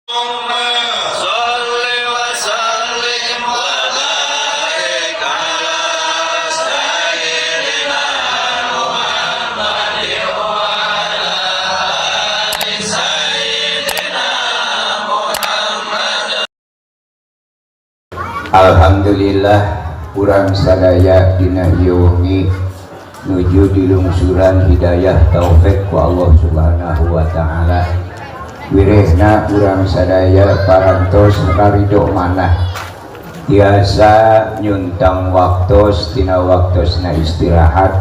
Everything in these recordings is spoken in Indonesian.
Alhamdulillah urang sadaya dina ieu wengi nuju di lungsuran hidayah taufik ku Allah Subhanahu wa taala. Wirehna urang sadaya parantos rarido manah biasa nyuntang waktos tina waktosna istirahat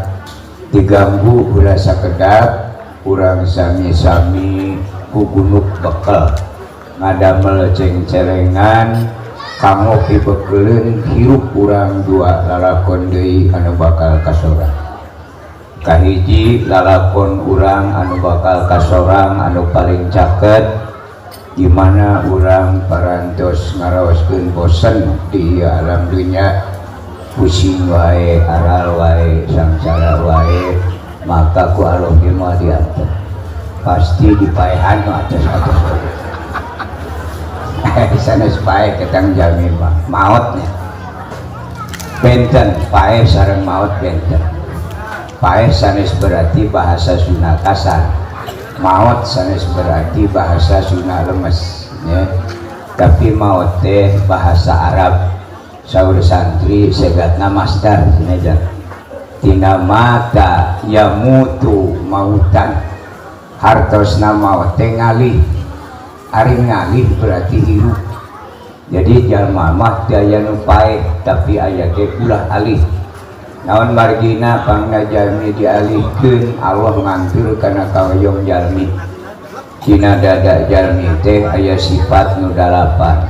diganggu ulah sakedap urang sami-sami ku gunuk bekal ngadamel ceng-celengan kamu pibekeleun hirup urang dua lalakon deui anu bakal kasorang. Kahiji lalakon urang anu bakal kasorang anu paling caket dimana urang parantos ngaraoskeun bosen di alam dunya, pusing wae, aral wae, sangsara wae, maka ku Allah ge moal diantar pasti dipaehan nu atos-atos wae. Sanes pae ketang jalmi mautnya benten pae sareng maut benten. Pae sanes berarti bahasa Sunda kasar, maut sanes berarti bahasa Sunda lemes ya. Tapi maut teh bahasa Arab saur santri segatna masdar senajan tina mata yamutu mautan hartosna maut teh ngalih. Ari ngalih berarti hirup. Jadi jalma mah daya nu paeh tapi aya ge ulah alih. Naon margina pangna jalmi dialihkeun Allah ngantur kana kahoyong jalmi. Dina dada jalmi teh aya sifat nu dalapan.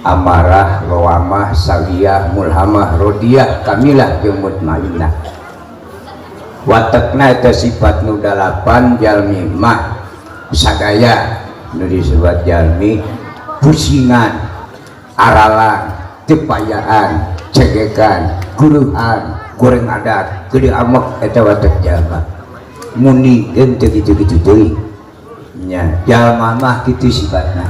Amarah, lawamah, saliyah, mulhamah, rodiyah, kamilah jeung mutmainnah. Watekna eta sifat nu dalapan jalmi mah sadaya nu disebut jalmi pusingan, aralan, tepayaan, cegekan, guruhan, goreng adat, gede amek eta watek jalma. Muni teu kitu-kitu deui. Nya jalma mah kitu sifatna.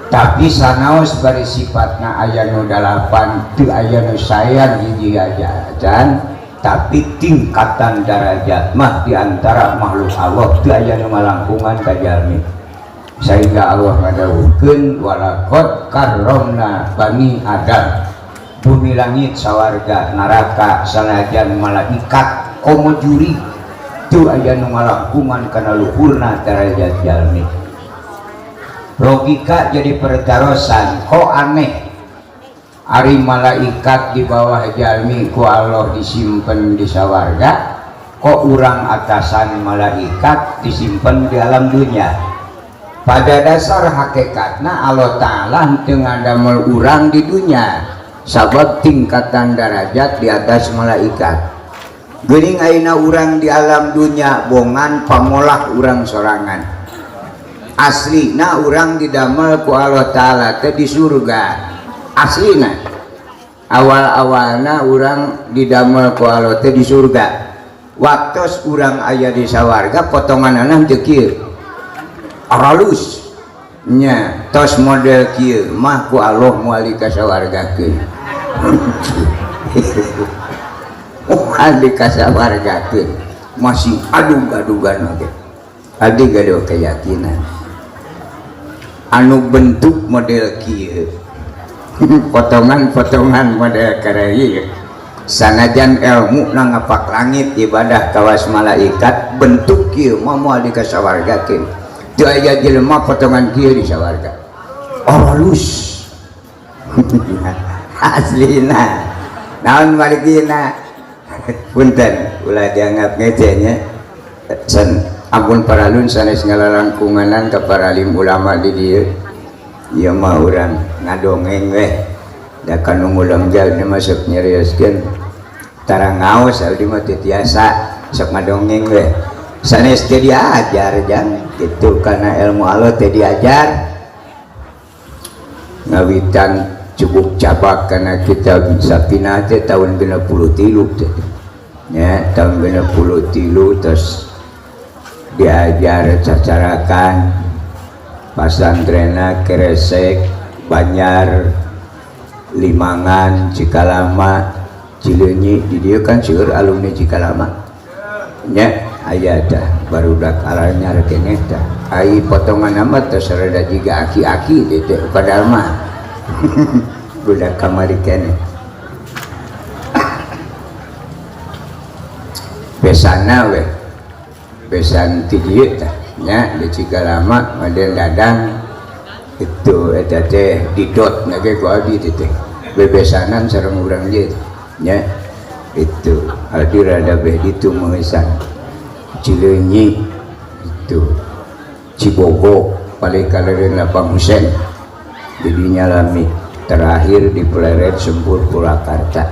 Tapi sanaos bari sifatna aya nu dalapan, teu aya nu sayan hiji ajan, tapi tingkatan derajat mah diantara makhluk Allah teu aya nu malangkungan ka jalmi. Sehingga Allah ngadawuhkeun walaqad karramna bani Adam. Bumi langit sawarga neraka sanajan malaikat komo juri teu aya nu ngalangkungan kana luhurna derajat jalmi. Logika jadi pertarosan kok aneh ari malaikat di bawah jalmi ku Allah disimpen di sawarga, kok urang atasan malaikat disimpen di alam dunia. Pada dasar hakikatna Allah Ta'ala teu ngadamel urang di dunia sabab tingkatan derajat di atas malaikat. Geuning ayeuna urang di alam dunia bongan pamolah urang sorangan. Aslina urang didamel ku Allah Ta'ala teh di surga. Aslina awal-awalna urang didamel ku Allah teh di surga. Waktos urang aya di sawarga potonganna teu kieu aralus nya tos model kieu mah ku Allah moal dikasawargakeun. Moal dikasawargakeun masih adug-adugan oge. Adi gaduh keyakinan anu bentuk model kieu potongan-potongan model karaya sanajan ilmu na ngapak langit ibadah kawas malaikat bentuk kieu mah moal dikasawargakeun. Teu aya jelema potongan kieu di sawarga. Halus. Aslina. Naon margina? Punten, ulah dianggap ngecehnya. San ampun paralun sanes ngalalangkunganan ka para alim ulama di dieu. Ieu mah urang ngadongeng we. Da kanu ngulengjal teh masuk nyerioskeun. Tara ngaos abdi mah teu tiasa sok ngadongeng we. Sanes teh diajar jang gitu karena ilmu Allah teh diajar ngawitan cukup cabak karena kita bisa pinah teh tahun 93 teh ya tahun 93 terus diajar cacarakan Pasantrena Keresek, Banjar, Limangan, Cikalama, Cileunyi. Di dieu kan seueur alumni Cikalama nya aya tah barudak anyar keneh tah ai potongan nama teh sarada jiga aki-aki teh padahal mah budak kamari keneh. Besana we besan ti dieu tah nya di Cikalama Maden Dadang itu eta teh didot nage ku abdi teh bebesanan sareng urang ieu nya itu hadir ada beh ditu mengesan Cileunyi itu Cibogo paling kalereun Lapang Husein jadinya lami terakhir di Pleret Sempur Purwakarta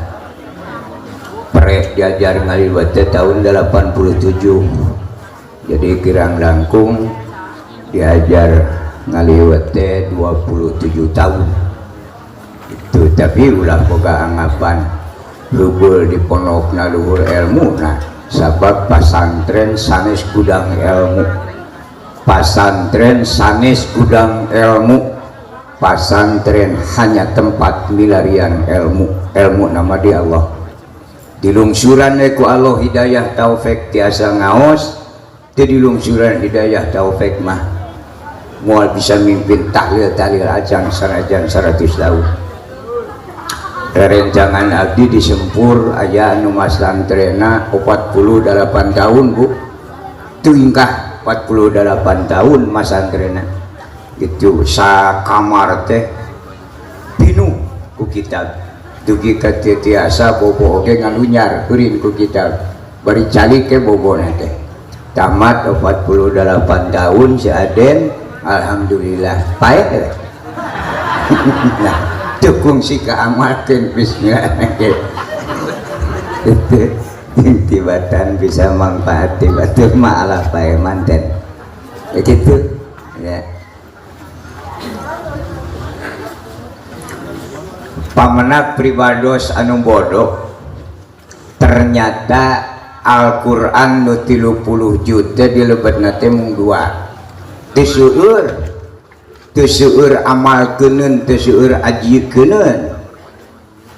perek diajar ngaliwat tahun 87 jadi kirang langkung diajar ngaliwat 27 tahun itu tapi ulah boga anggapan hubul di pondokna luhur ilmu nah sabab pasantren sanes gudang ilmu pasantren sanes gudang ilmu pasantren hanya tempat milarian ilmu nama di Allah dilungsuran ku Allah hidayah taufik tiasa ngaos teu dilungsuran hidayah taufik mah moal bisa mimpin tahlil acan sanajan 100 tahun. Rerencangan abdi di Sempur aya anu masantrena 48 tahun Bu tingkah 48 tahun masantrena itu sakamar teh pinuh ku kitab dugi ka tiasa bobo oge ngalunyar kurin ku kitab bari calik ke bobona teh tamat 48 tahun si Aden alhamdulillah pae nah dukung si keamalkan bismillah tibatan bisa manfaat tibatur ma'alah pae manten gitu ya. Pamenak pribados anu bodoh ternyata Al-Quran nu 30 juta dilebetna teh mung 2 teu seueur amalkeun teu seueur ajiekeun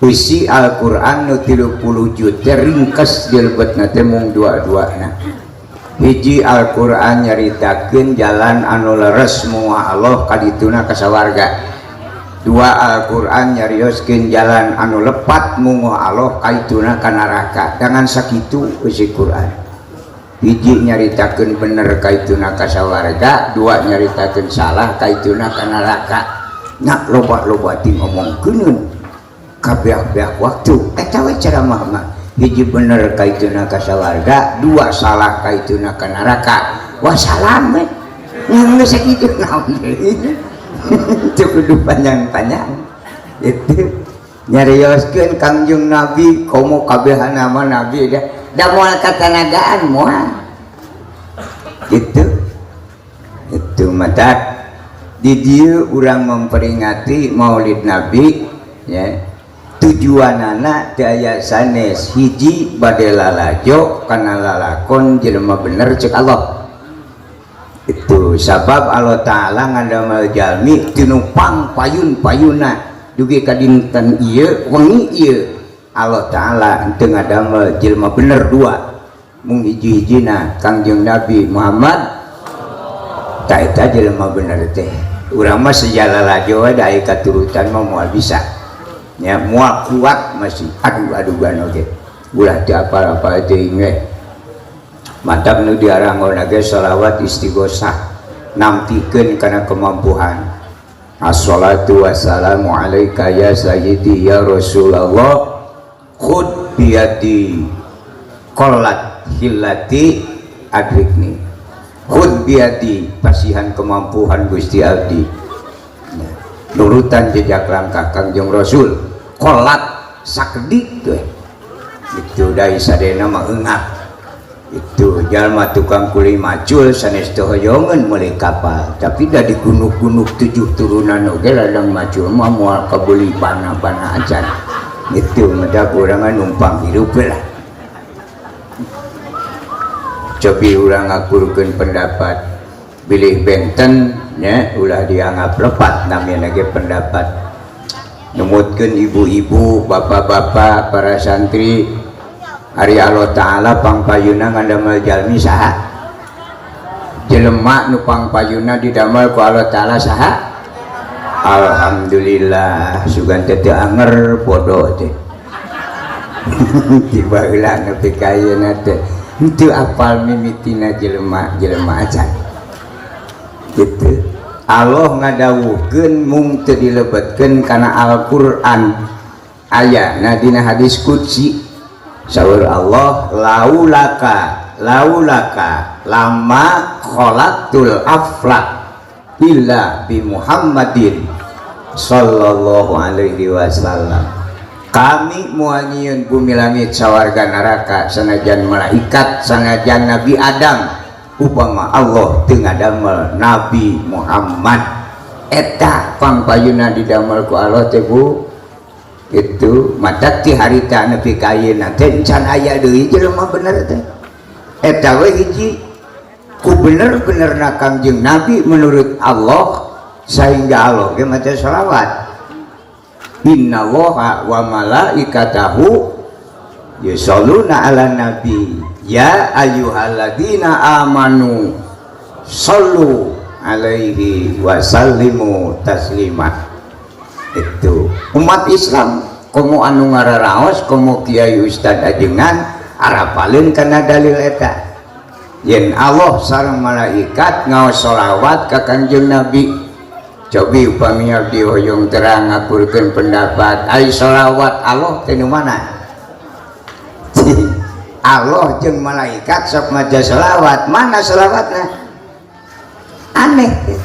isi Al-Quran nu 30 juta ringkes dilebetna teh mung 2-2na hiji Al-Quran nyaritakeun jalan anu leres moal Allah kadituna ka sawarga dua Al-Quran nyarioskeun jalan anu lepat moal Allah kaituna ka neraka dengan sakitu isi Quran hiji nyaritakeun bener kaituna ka sawarga dua nyaritakeun salah kaituna ka neraka nak loba-loba ti ngomongkeun kabeh-beh waktu eta we ceramah mah hiji bener kaituna ka sawarga dua salah kaituna ka neraka wassalam we geus sakitu naon deui itu kudu panjang-panjang itu nyarioskeun Kangjeng Nabi komo kabehana mah Nabi da moal katanagaan moal gitu itu mata di dieu urang memperingati Maulid Nabi ya tujuanana teu aya sanes hiji bade lalajo kana lalakon jelema bener cek Allah itu sabab Allah Ta'ala ngandamel jalmi tinupang payun-payuna dugi ka dinten ieu wengi ieu Allah Ta'ala teu ngadamel jelema bener dua mung hiji-hijina Kangjeng Nabi Muhammad ta eta jelema bener teh urang mah sejalalajo da aya katurutan mah moal bisa nya moal kuat masih adu-adugan oge ulah teu apal-apal teuing we mantap nu diarangon ge sholawat istighosah nampikeun kana kemampuan assalatu wassalamu alaika ya sayyidi ya Rasulullah khud biyadi qallat hillati adrikni khud biyadi pasihan kemampuan Gusti Abdi nurutan jejak langkah Kangjeng Rasul qallat sakedik teh itu dari sadena mah eungah itu jalma tukang kuli macul sanes teu hoyongeun meuli kapal tapi da di gunung-gunung 7 turunan oge ladang macul mah moal kabeli bana-bana acan itu medak urang numpang hirup lah cobi urang ngakurkeun pendapat bilih benten nya ulah dianggap lepat namanya lagi pendapat numutkeun ibu-ibu bapak-bapak para santri ari Allah Ta'ala pangpayuna ngandamel jalmi saha jelema nu pangpayuna didamel ku Allah Ta'ala saha alhamdulillah sugan teu anger bodoh teh tiba heula nepi ka ayeuna teh henteu apal mimitina jelema acan gitu. Allah ngadawuhkeun mung teu dilebetkeun kana Al-Qur'an ayana dina hadis qudsi saur Allah laulaka lama khalaqtul aflaq illa bi Muhammadin sallallahu alaihi wasallam. Kami moal nyieun bumi langit sawarga neraka sanajan malaikat sanajan Nabi Adam upama Allah teu ngadamel Nabi Muhammad eta pangpayuna didamel ku Allah teh Bu itu matak ti harita nepi ka ayeuna teh can aya deui jelema bener teh eta we hiji ku bener-benerna Kangjeng Nabi menurut Allah sehingga Allah ge maca shalawat innallaha wa malaikatahu yusholluna ala nabi ya ayyuhalladzina amanu shollu alaihi wasallimu taslima. Itu umat Islam komo anu ngararaos komo kiai ustad ajengan arapaleun kana dalil eta yen Allah sareng malaikat ngaos sholawat ka Kanjeng Nabi. Cobi upami abdi hoyong terang ngakurkeun pendapat ai sholawat Allah teh nu mana Allah jeung malaikat sok maca sholawat mana sholawatna aneh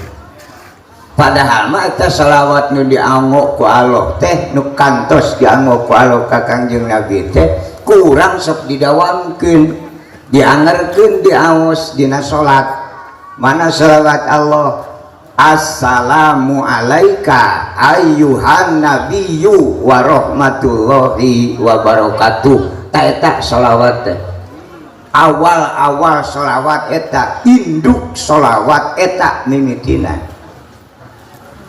padahal mah eta sholawat nu dianggo ku Allah teh nu kantos dianggo ku Allah ka Kanjeng Nabi teh kurang sok didawamkeun diangerkeun diaos dina salat mana sholawat Allah assalamu alaika ayyuhan nabiyyu wa rahmatullahi wa barakatuh eta sholawat teh awal-awal sholawat eta induk sholawat eta mimitina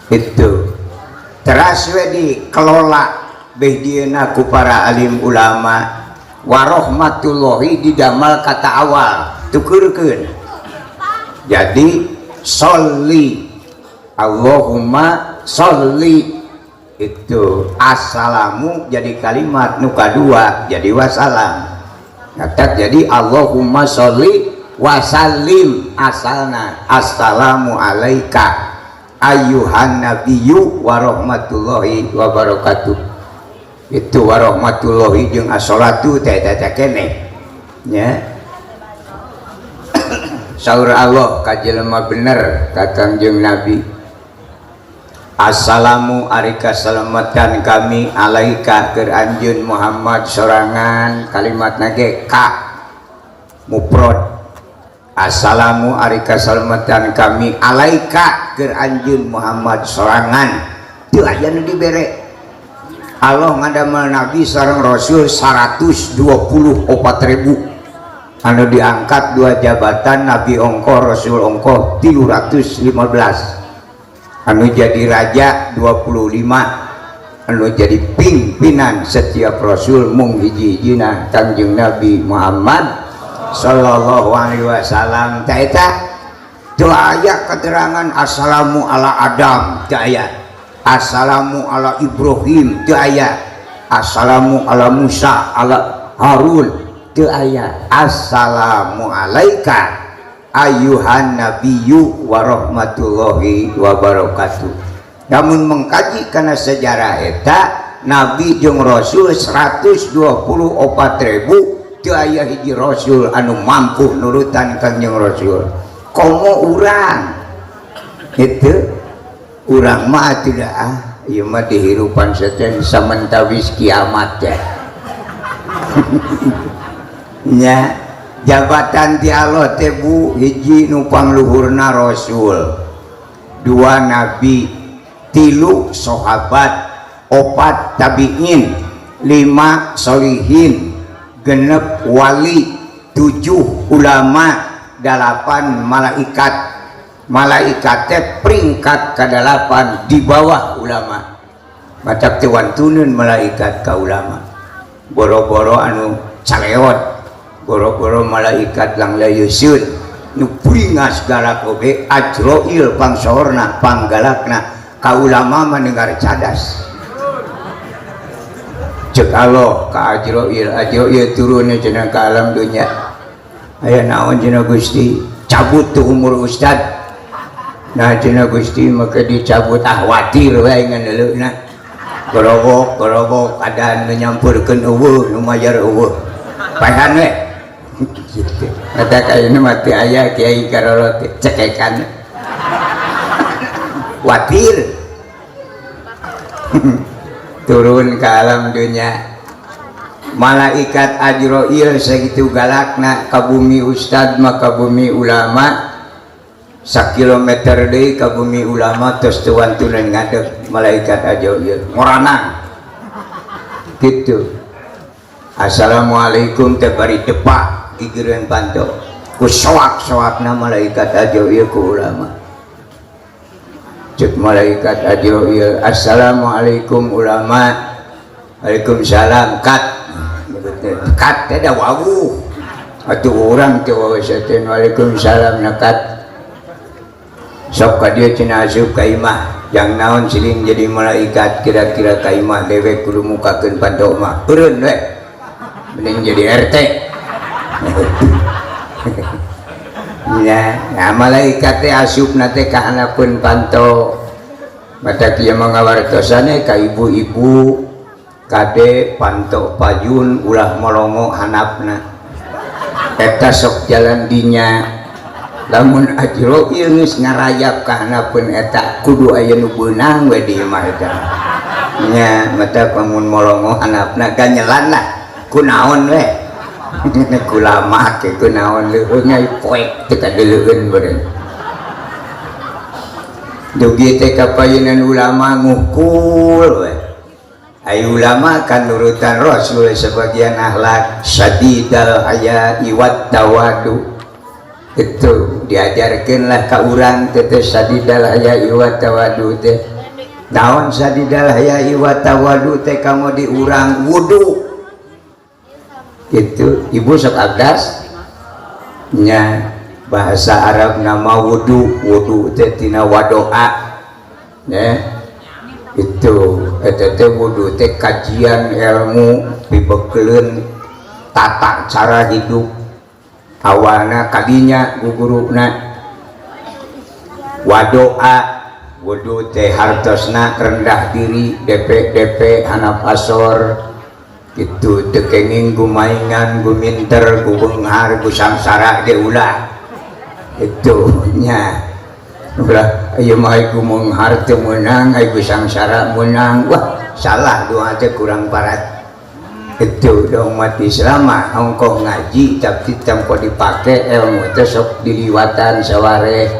itu teras we dikelola behdieuna ku para alim ulama wa rahmatullahi didamal kata awal tukeurkeun jadi sholli Allahumma sholli itu assalamu jadi kalimat nu kadua jadi wassalam ngatak jadi Allahumma sholli wasallim asalna assalamu alaika ayyuhan nabiyyu wa rahmatullahi wa barakatuh itu wa rahmatullahi jeung as-sholatu teh eta keneh nya saur Allah ka jelema bener ka Kanjeng Nabi assalamu ari kasalamatan kami alaika keur anjeun Muhammad sorangan kalimatna ge ka mufrad assalamu ari kasalamatan kami alaika keur anjeun Muhammad sorangan teu aya nu dibere Allah ngadamel Nabi sareng Rasul 124.000 anu diangkat dua jabatan Nabi ongko Rasul ongko 315 anu jadi raja 25 anu jadi pimpinan setiap Rasul mung hiji-hijina Kanjeng Nabi Muhammad sallallahu alaihi wasallam teh eta teu aya keterangan assalamu ala Adam teu aya assalamu ala Ibrahim teu aya assalamu ala Musa ala Harun teu aya assalamu alaika ayyuhan nabiyyu wa rahmatullahi wa barakatuh. Namun mengkaji karena sejarah eta Nabi jeung Rasul 124.000 teu aya hiji Rasul anu mampu nurutan Kanjeng Rasul komo urang itu urang mah tidak ieu mah dihirupan seten samantawis kiamat ya nya jabatan ti Allah teh Bu hiji nu pangluhurna Rasul dua Nabi tilu sahabat opat tabiin lima solihin genep wali 7 ulama 8 malaikat malaikatnya peringkat ke-8 di bawah ulama. Macam tewantunan malaikat ka ulama. Boro-boro anu caleot, boro-boro malaikat lang layusun nu puringas galak oge Ajroil pangsohorna panggalakna ka ulama mendengar cadas. Cek Allah ka Ajroil turunnya cenah ka alam dunia. Aya naon cenah Gusti? Cabut tuh umur ustad. Nah cenah Gusti maka dicabut watir wae ngan leuleuhna. Gorobok adaan menyampurkan eueuh nu mayar eueuh paehan we gitu eta kaina mati aya kiai karorot cekekan watir turun ke alam dunia. Malaikat Ajroil segitu galakna ka bumi ustad maka bumi ulama sakilometer deui ka bumi ulama tos teu wantunan ngadeg malaikat Ajroil moranang gitu. Assalamualaikum teh bari depak gigireun panto ku soak-soakna malaikat Ajroil ku ulama. Cek malaikat Ajroil, assalamualaikum ulama. Waalaikumsalam kat teh da wawu atuh urang teh wawasakeun waalaikumsalam nakat. Sok ka dieu cenah asup ka imah yang naon siling jadi malaikat kira-kira ka imah dewek kudu mukakeun panto mah eureun we mending jadi RT. Ya, nah malaikat teh asupna teh ka hanapeun panto mata kieu mangawartosane ka ibu-ibu kade panto payun ulah molongo hanapna eta sok jalan dinya. Lamun Ajroil geus ngarayap ka hanapeun eta kudu aya nu beunang we di imah eta nya mata pamun molongo hanapna ganyelan lah kunaon we kulama ke kunaon leuweung nya poek teu kadeleueun beureun dugi teh kapayunan ulama ngukul we. Ai ulama kan nurutan Rasul sebagian akhlak sadidal haya iwat tawadu itu diajarkanlah ka urang teh sadidal haya iwat tawadu teh naon sadidal haya iwat tawadu teh kamu di urang wudu gitu. Ibu sok abdas nya bahasa Arab nama wudu teh tina wadoa ya itu eta teh wudu teh kajian ilmu pibekeleun tata cara hidup awalna kadinya guguruna. Wadoa wudu teh hartosna rendah diri DP hanap asor gitu teu kenging gumaingan guminter gubeunghar gusamsara ge ulah itu nya ulah ieu mah gumeunghar teu meunang ai gusamsara meunang wah salah doa teh kurang parat. Itu udah umat Islam mah ongkoh ngaji tapi tempo dipake ilmu teh sok diliwatan saware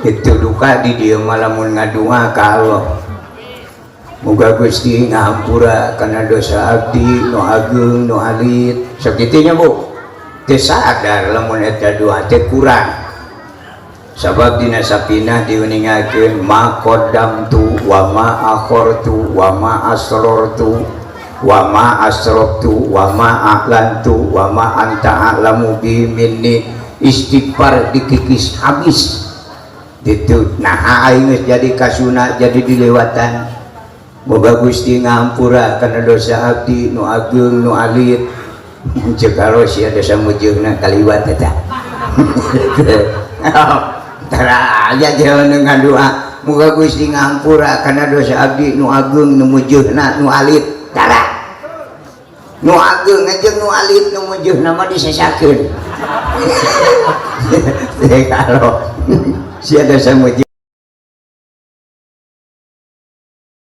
itu duka di dieu malamun ngadua ka Allah muga Gusti ngahampura kana dosa abdi nu ageung nu alit sok kitu nya Bu teu sadar lamun eta doa teh kurang sabab dina sapinah diuningakeun ma qaddamtu wa ma akhartu wa ma asrartu wa ma asraftu wa ma a'lantu wa ma anta a'lamu bi minni istighfar dikikis habis gitu. Nah aing geus jadi kasuna jadi dilewatan moga Gusti ngahampura kana dosa abdi nu ageung nu alit ceuk alo sia dosa mujeungna kaliwat eta tara aja jalan dengan doa moga Gusti ngahampura kana dosa abdi nu ageung nu mujeungna nu alit tara nu ageung ngajeng nu alit nu mujuh nama disesakeun kalau sia dosa mujuh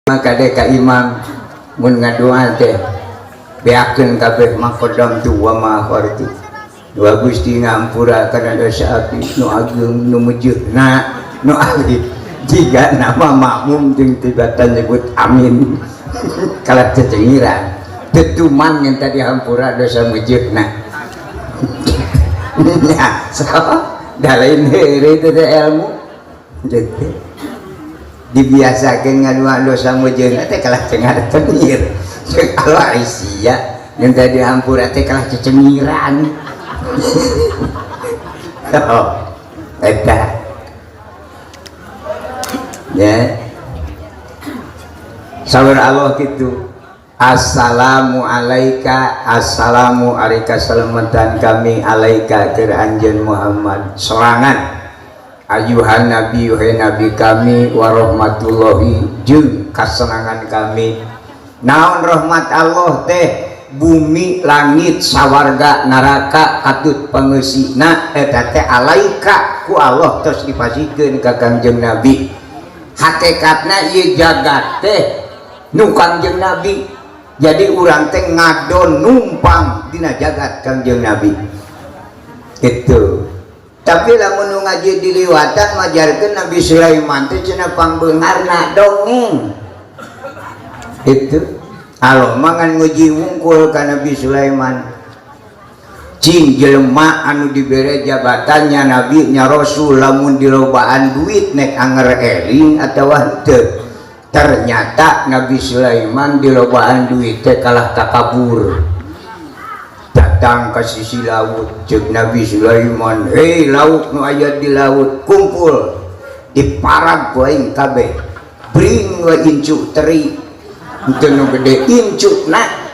maka deka imam mun ngadoa teh beakeun kabeh maqaddam tu wa ma akhartu wa Gusti ngampura kana dosa abdi nu ageung nu mujuhna nu alit jika nama makmum jeung tibatan nyebut amin kalat cecengiran tetuman yang tadi hampura dosa mujudna ya so dalain heure itu ilmu gitu dibiasakan ngaduan dosa mujeng teh kalah cengar tengir kalau Aisyah yang tadi hampura teh kalah cecemiran oh eta ya sabar Allah gitu. Assalamu alaika, assalamu alaika, salamatan kami alaika ke anjeun Muhammad sorangan ayuhan nabi wahai nabi kami warahmatullahi jeung kasenangan kami. Naon rahmat Allah teh bumi langit sawarga neraka katut pangeusina eta teh alaika ku Allah terus dipasikeun ka Kangjeng Nabi. Hakikatna ieu jagat teh nu Kangjeng Nabi. Jadi urang teh ngadon numpang dina jagat Kangjeng Nabi gitu. Tapi lamun ngaji diliwatan majarkeun Nabi Sulaiman teh cenah pangbeungarna dongeng itu aloh mangan nguji wungkul ka Nabi Sulaiman cing jelema anu dibere jabatannya Nabi nya Rasul lamun dilobaan duit nek anger eling atawa henteu. Ternyata Nabi Sulaiman di lobaan duit teh kalah takabur datang ke sisi laut cek Nabi Sulaiman hei laut nu aya di laut kumpul diparag ku aing kabeh bring we incuk teri henteu nu gede incukna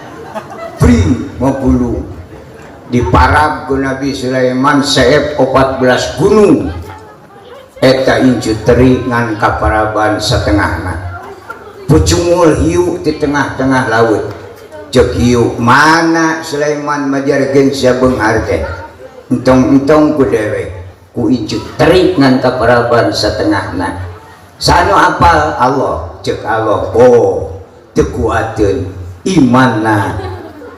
bring 50 diparag ku Nabi Sulaiman seep 14 gunung eta incuk teri ngan kaparaban satengahna pucungul hiu di tengah-tengah laut cek hiu mana Sulaiman majarkeun sia beunghar teh entong-entong ku dewe ku icuk terik ngan kaparaban satengahna sanu apal Allah cek Allah oh teu kuateun imanna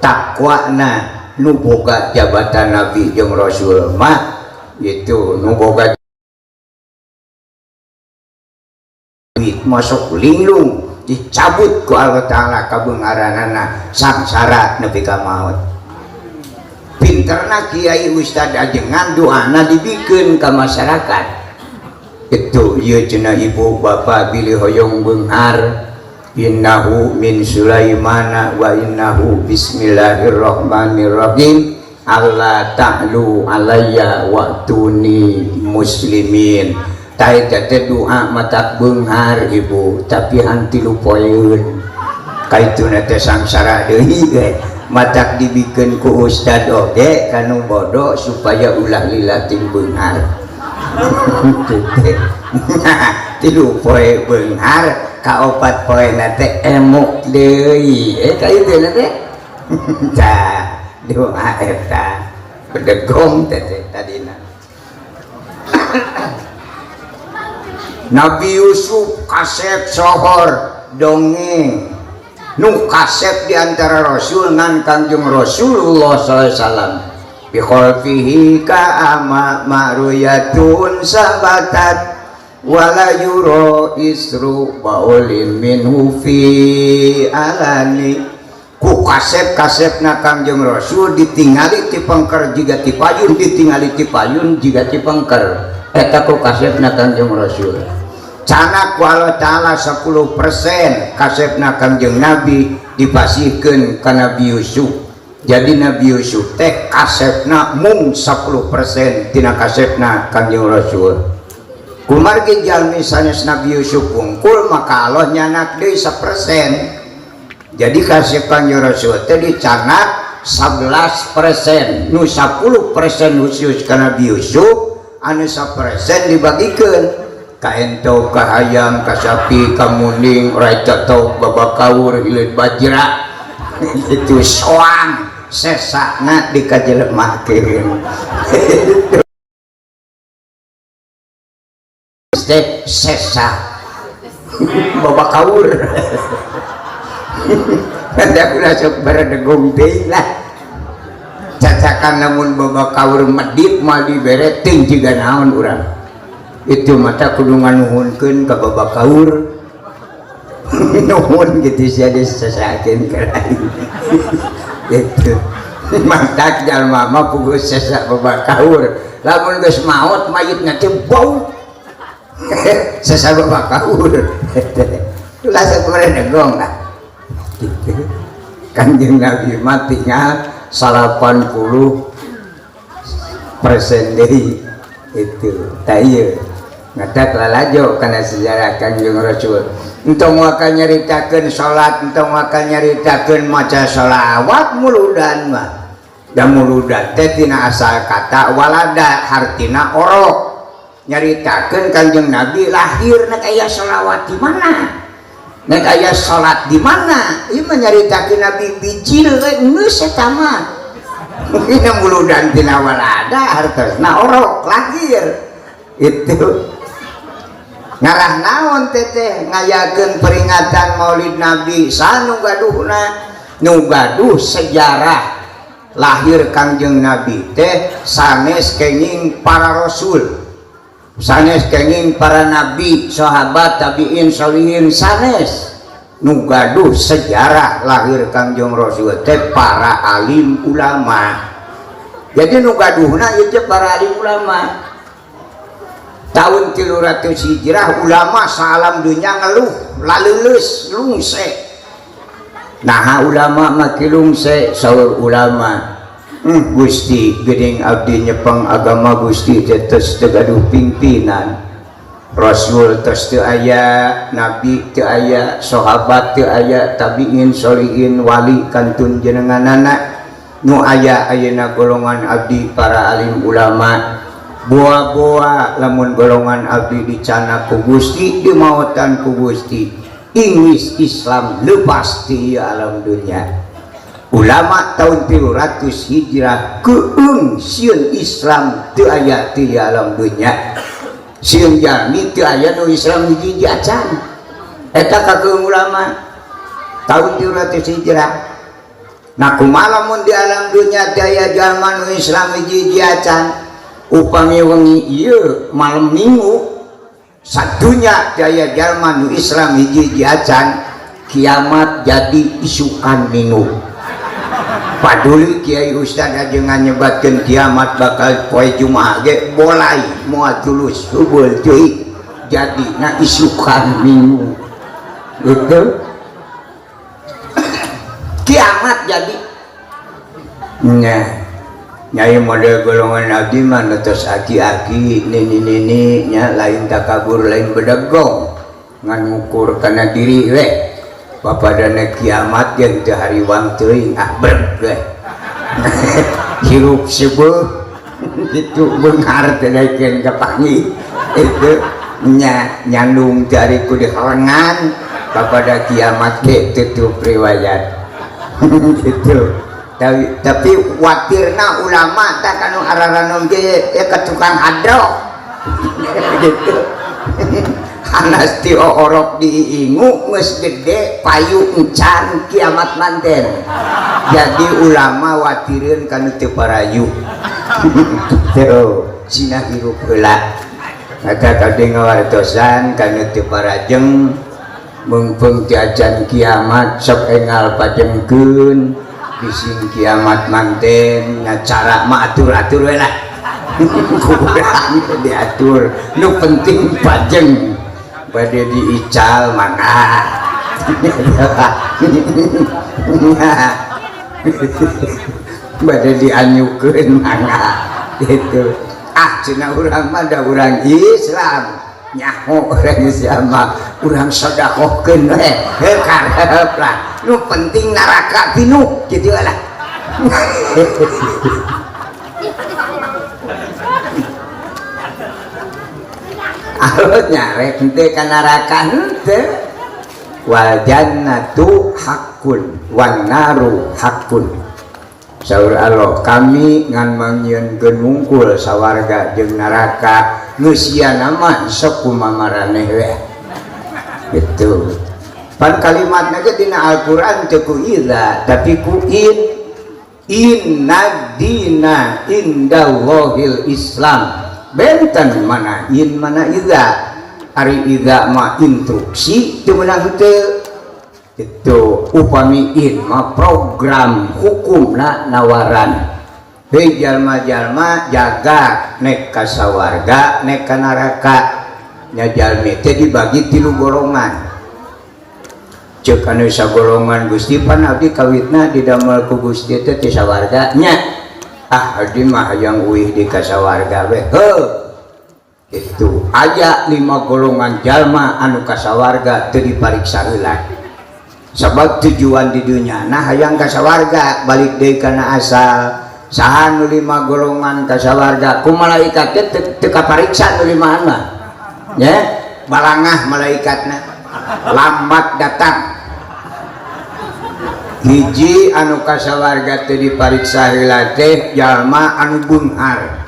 takwana nu boga jabatan Nabi jeung Rasul mah itu nu boga masuk linglung dicabut ku Allah Ta'ala kabeungaranana sangsara nepi ka maut. Pinterna kiai ustad ajengan doana dibikeun ka masyarakat itu ieu cenah ibu bapak bilih hoyong beunghar innahu min Sulaimana wa innahu bismillahirrahmanirrahim alla ta'lu alayya wa tuni muslimin. Tah teh doa mata beunghar ibu tapi hanti lupoeun kaituna teh sangsara deui ge matak dibikeun ku ustad oge kanu bodoh supaya ulah lila ting beunghar tilu poe beunghar ka 4 poena teh emuk deui kaituna teh tah doa eta bedegong teh tadina. Nabi Yusuf kasep sohor dongeng nu kasep diantara Rasul ngan Kangjeng Rasulullah SAW bi khalfihi ka ama maruyatun sabatat wala yuro isru baulin minhu fi alani ku kasep-kasepna Kangjeng Rasul ditingali ti pengker jiga ti payun ditingali ti payun jiga ti pengker eta ku kasepna Kangjeng Rasul. Cana ku Allah Ta'ala 10% kasepna Kangjeng Nabi dipasihkeun ka Nabi Yusuf. Jadi Nabi Yusuf teh kasepna mung 10% tina kasepna Kangjeng Rasul. Kumargi jalmi sanes Nabi Yusuf wungkul maka Allah nyanak deui 1%. Jadi kasep Kangjeng Rasul teh dicanak 11%. Nu 10% khusus ka Nabi Yusuf, anu 1% dibagikeun ka ento ka hayam ka sapi ka muning raja tau babakaur hileud bajra itu soang sesakna dikajelemakeun step sesak babakaur kada kula sok baredegong deui lah cacakan namun babakaur medit mal dibere ting jiga naon urang itu mata kudu nganuhunkeun ka babakaur nuhun gitu sia disesakeun ka lain gitu mantak jalma mah puguh sesak babakaur lamun geus maot mayitna teh bau sesama makaur lah sebenarnya negong lah Kanjeng Nabi mah tinggal 80% deui itu tayeu ngadak lalajo kana sejarah Kanjeng Rasul entong akan nyaritakeun salat entong akan nyaritakeun maca shalawat muludan mah da muludan teh tina asal kata walada hartina orok nyaritakeun Kanjeng Nabi lahir nek aya shalawat di mana nek aya salat di mana ieu nyaritakeun Nabi bijil geus eta mah ini muludan tina walada hartosna orok lahir itu ngarah naon teteh ngayakeun peringatan Maulid Nabi sanu gaduhna nu gaduh sejarah lahir Kanjeng Nabi teh sanes kenging para rasul sanes kenging para nabi sahabat tabiin sholihin sanes nu gaduh sejarah lahir Kanjeng Rasul teh para alim ulama jadi nu gaduhna ieu teh para alim ulama tahun 300 Hijrah ulama salam dunya ngeluh laleuleus lungse nah ulama maki lungse saur ulama Gusti geuning abdi nyepeng agama Gusti teh tos teu gaduh pimpinan rasul tos teu aya nabi teu aya sahabat teu aya tabiin sholihin wali kantun jenenganana nu aya ayeuna golongan abdi para alim ulama boa-boa lamun golongan abdi dicana ku Gusti dimaotan ku Gusti ingis Islam lepas ti alam dunia ulama tahun 300 Hijrah keung sieun Islam teu aya ti alam dunia sieun jalmi teu aya nu Islam hiji acan eta kakeung ulama tahun 300 Hijrah nah kumaha lamun di alam dunia teu aya jalma nu Islam hiji acan upami wengi ieu malam minggu satunya daya jalma nu Islam hiji acan kiamat jadi isukan minggu paduli Kiai Ustad aja nyebatkeun kiamat bakal poe Jumaah ge bolai moal tulus heubeul cuy jadi na isukan minggu itu kiamat jadi nah nyai model golongan abdi mah tos aki-aki nini nya lain takabur lain bedegong ngan ngukur kana diri we papadana kiamat yang teu hariwang teuing breg we hirup sebeuh itu beunghar teh daekeun ka pangi itu nyandung dari ku dihalangan papada kiamat ge tutup riwayat gitu tapi watirna ulama tak kanu araranom ge ke tukang hadro gitu anas ti orok diingu geus gede payu encan kiamat manten jadi ulama watireun kanu teu parayu teu cina hirup heula eta kade ngawartosan kanu teu parajeng mungpung jajan kiamat sok engal pajengkeun bising kiamat manten cara mah atur-atur we lah kurang diatur nu penting pajeng bade diical mangga bade dianyukeun mangga gitu cenah urang mah da urang Islam nyaho orang Islam mah urang sedekahkeun we karep lah nu penting naraka pinuh kitu lah alot nyarek henteu ka neraka henteu wal jannatu haqqun wan naru haqqun saur Allah kami ngan mangyieunkeun wungkul sawarga jeung neraka geus siana mah sok kumaha maraneh we gitu pan kalimatna ge dina Al-Qur'an teu ku idza tapi ku inna dina indallahil Islam benten mana in mana idza ari idza mah instruksi teu meunang teu itu upami in mah program hukumna nawaran hei jalma-jalma jaga nek ka sawarga nek ka neraka nya jalmi teh dibagi 3 golongan. Cek anu sagolongan Gusti pan abdi kawitna didamel ku Gusti teh ti sawarga nya. Ah abdi mah hayang uih di kasawarga we. Itu aya 5 golongan jalma anu kasawarga teu dipariksa heula. Sabab tujuan di dunia nah hayang kasawarga balik deui kana asal. Saha nu 5 golongan kasawarga ku malaikat teu kapariksa nu 5 mah. Nya balangah malaikatna lambat datang. Hiji anu kasawarga teu dipariksa heula teh jalma anu beunghar.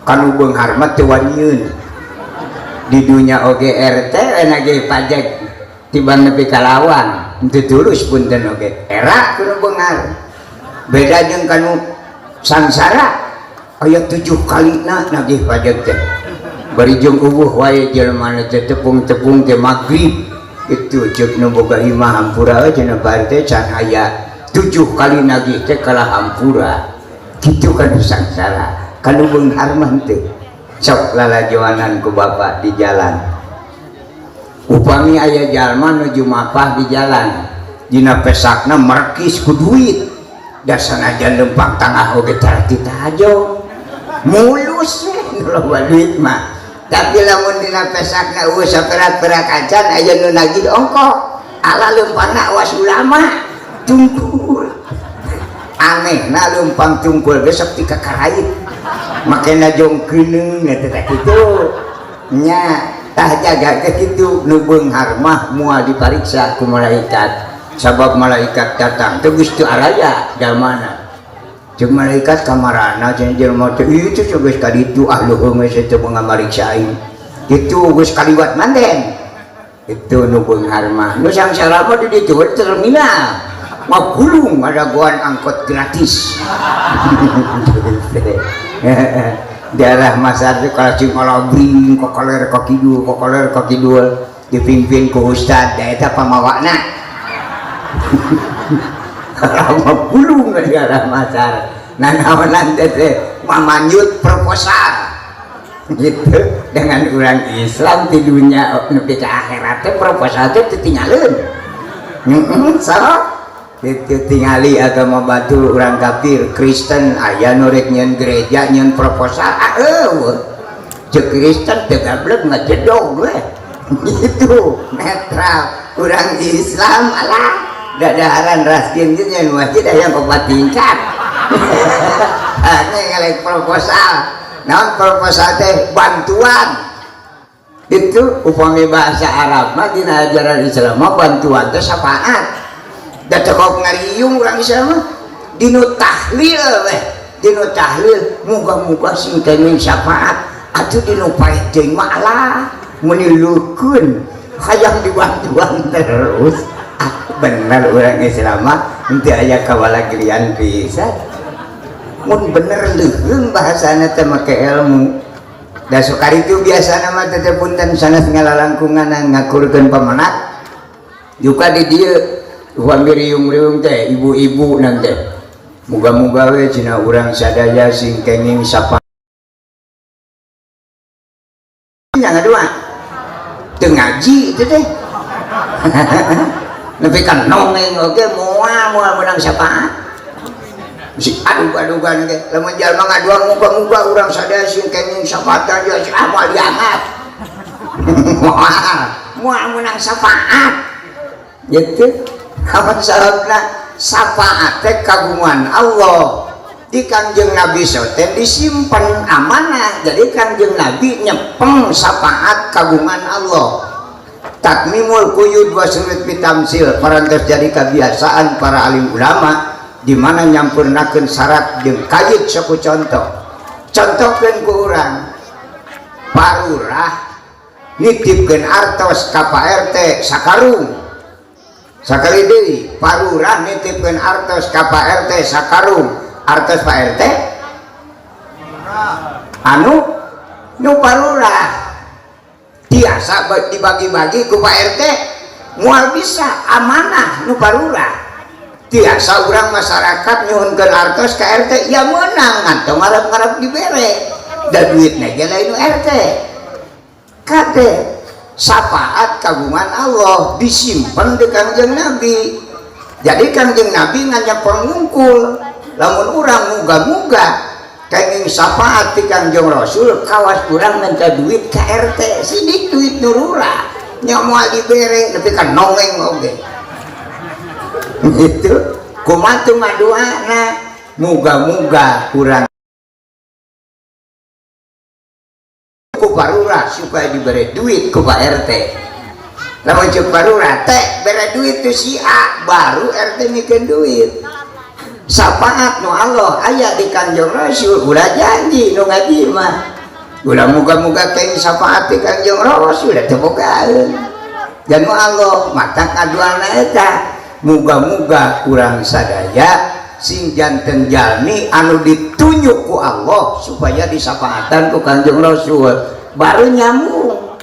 Kanu beunghar mah teu wanieun. Di dunia oge RT enage pajak tiba nepi kalawan teu tulus punten oge. Era kanu beunghar. Beda jeung kanu sangsara aya 7 kalina nagih pajak teh. Bari jeung eueuh wae jelema teh tepung-tepung teh magrib. Itu cek nu boga imah hampura cenah bari teh can aya 7 kali nagih teh kalah hampura. Kitu kan sangsara. Kanu beunghar mah teu. Sok lalajoanan ku bapak di jalan. Upami aya jalma nuju mapah di jalan. Dina pesakna markis ku duit. Da sanajan lempang tangah oge tarati tajo. Mulus we loba duit mah. Tapi lamun dina pesakna eueuh saperak-perak acan aya nu nagih ongko ala leumpangna awas ulama tungkul anehna leumpang tungkul ge sok ti kakarait makena jongkeunung eta kitu nya tah jaga ke kitu nu beunghar mah moal dipariksa ku malaikat sabab malaikat datang teu geus teu araya jalmana jeung malaikat kamarana cenah jelema teh ieu teh geus ka ditu ahluheung geus teu ngamariksain kitu geus kaliwat manden itu nu beunghar mah nu sangsara mah di ditu terminal mah gulung ada goan angkot gratis daerah masar teh kalau cing olobring kokoler ka kidul dipimpin ku ustad da eta pamawakna lama gulung di daerah masar nah naonan teh mamanyut proposal gitu dengan orang Islam di dunia nepi ka akhirat teh proposal teh ditinggalin so itu tingali agama batul orang kafir Kristen aya nu rek nyeun gereja nyeun proposal cek Kristen teu gablek ngajedog we gitu netral orang Islam alah dadaharan raskin itu nyeun masjid aya 4 tingkat ane ngalek proposal naon proposal teh bantuan itu upami bahasa Arab mah dina ajaran Islam mah bantuan teh syafaat da cekop ngariung urang Islam mah dinu tahlil we dinu tahlil muga-muga sing kenging syafaat atuh dinu paeh teuing mah alah mun dilukeun hayang dibantuan terus bener urang Islam mah henteu aya kawalagirian pisan mun bener leuheung bahasana teh make ilmu da sukari itu biasana mah teh punten sanes ngalalangkungan ngakurkeun pamenak juga di dieu upami riung-riung teh ibu-ibu nanti muga-muga we cenah urang sadaya sing kenging sapa nya ngadua teu ngaji itu teh nepi ka nongeng oge moal menang syafaat si aduh-aduhan ge lamun jalma ngaduan muga-muga urang sadaya sing kenging syafaat aja si amal diangkat moal menang syafaat gitu kapan sahabna syafaat teh kagungan Allah di Kangjeng Nabi soten disimpan amanah jadi Kangjeng Nabi nyepeng syafaat kagungan Allah takmimul quyud wa surit pitamsil parantos jadi kebiasaan para alim ulama di mana nyampurnakeun syarat jeung kayit saku contohkeun ku urang parurah nitipkeun artos ka Pak RT sakarung sakali deui parurah nitipkeun artos ka Pak RT sakarung artos Pak RT anu nu parurah biasa dibagi-bagi ku Pak RT moal bisa amanah nu parurah biasa urang masyarakat nyuhunkeun artos ka RT ya meunang ngantong ngarep-ngarep dibere da duitna ge lain nu RT kade syafaat kagungan Allah disimpan di Kangjeng Nabi. Jadi Kangjeng Nabi nganya pengungkul lamun urang muga-muga kenging syafaat di Kangjeng Rasul kawas urang minta duit ke RT sidik duit nurura nyamual dibere tapi kan nongeng oge gitu kumatu maduana muga-muga urang ku parura supaya diberi duit ku Pak RT. Lamun cek parura teh bere duit tuh si A baru RT mikir duit. Syafaat nu Allah aya di Kanjeng Rasul ulah janji nu ngaji mah. Ulah muga-muga keng syafaat di Kanjeng Rasul udah tebogaeun. Dan nu Allah mata kaduana eta muga-muga urang sadaya sing janten jalmi anu ditunjuk ku Allah supaya disyafaatan ku Kanjeng Rasul baru nyambung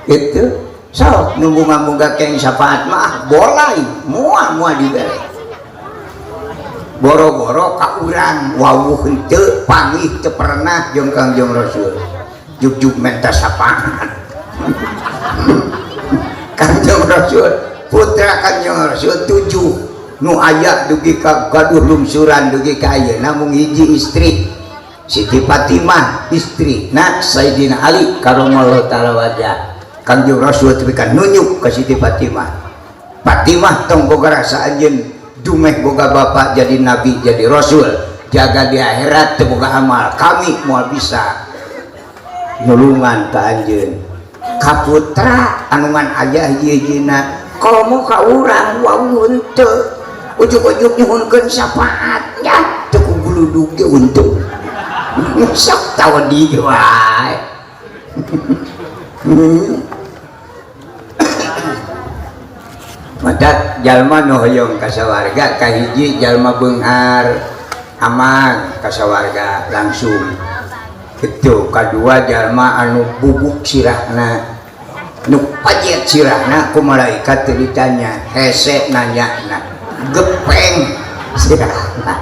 itu. So nunggu ngamuga keng syafaat mah bolai mua dibere boro-boro ka urang wawuh henteu panggih teu pernah jeung Kangjeng Rasul juk-juk minta syafaat Kangjeng Rasul putra Kangjeng Rasul 7 nu aya dugi ka gaduh lungsuran dugi ka ayeuna mung hiji istri Siti Fatimah istri na Sayyidina Ali karamallahu taala wajah. Kangjeng Rasul tepikan nunjuk ke Siti Fatimah. Fatimah tong boga rasa anjeun dumeh boga bapak jadi nabi jadi rasul jaga di akhirat teu boga amal kami moal bisa nulungan ka anjeun ka putra anu ngan aya hiji-hijina komo ka urang wawuh henteu ujug-ujug nyuhunkeun syafaat nya teu ku guludug ge untung sok tawadi wae madat jalma nu hoyong ka sawarga ka hiji jalma beunghar aman ka sawarga langsung kitu kadua jalma anu bubuk sirahna nu pajet sirahna ku malaikat teu ditanya hese nanyana gepeng sirahna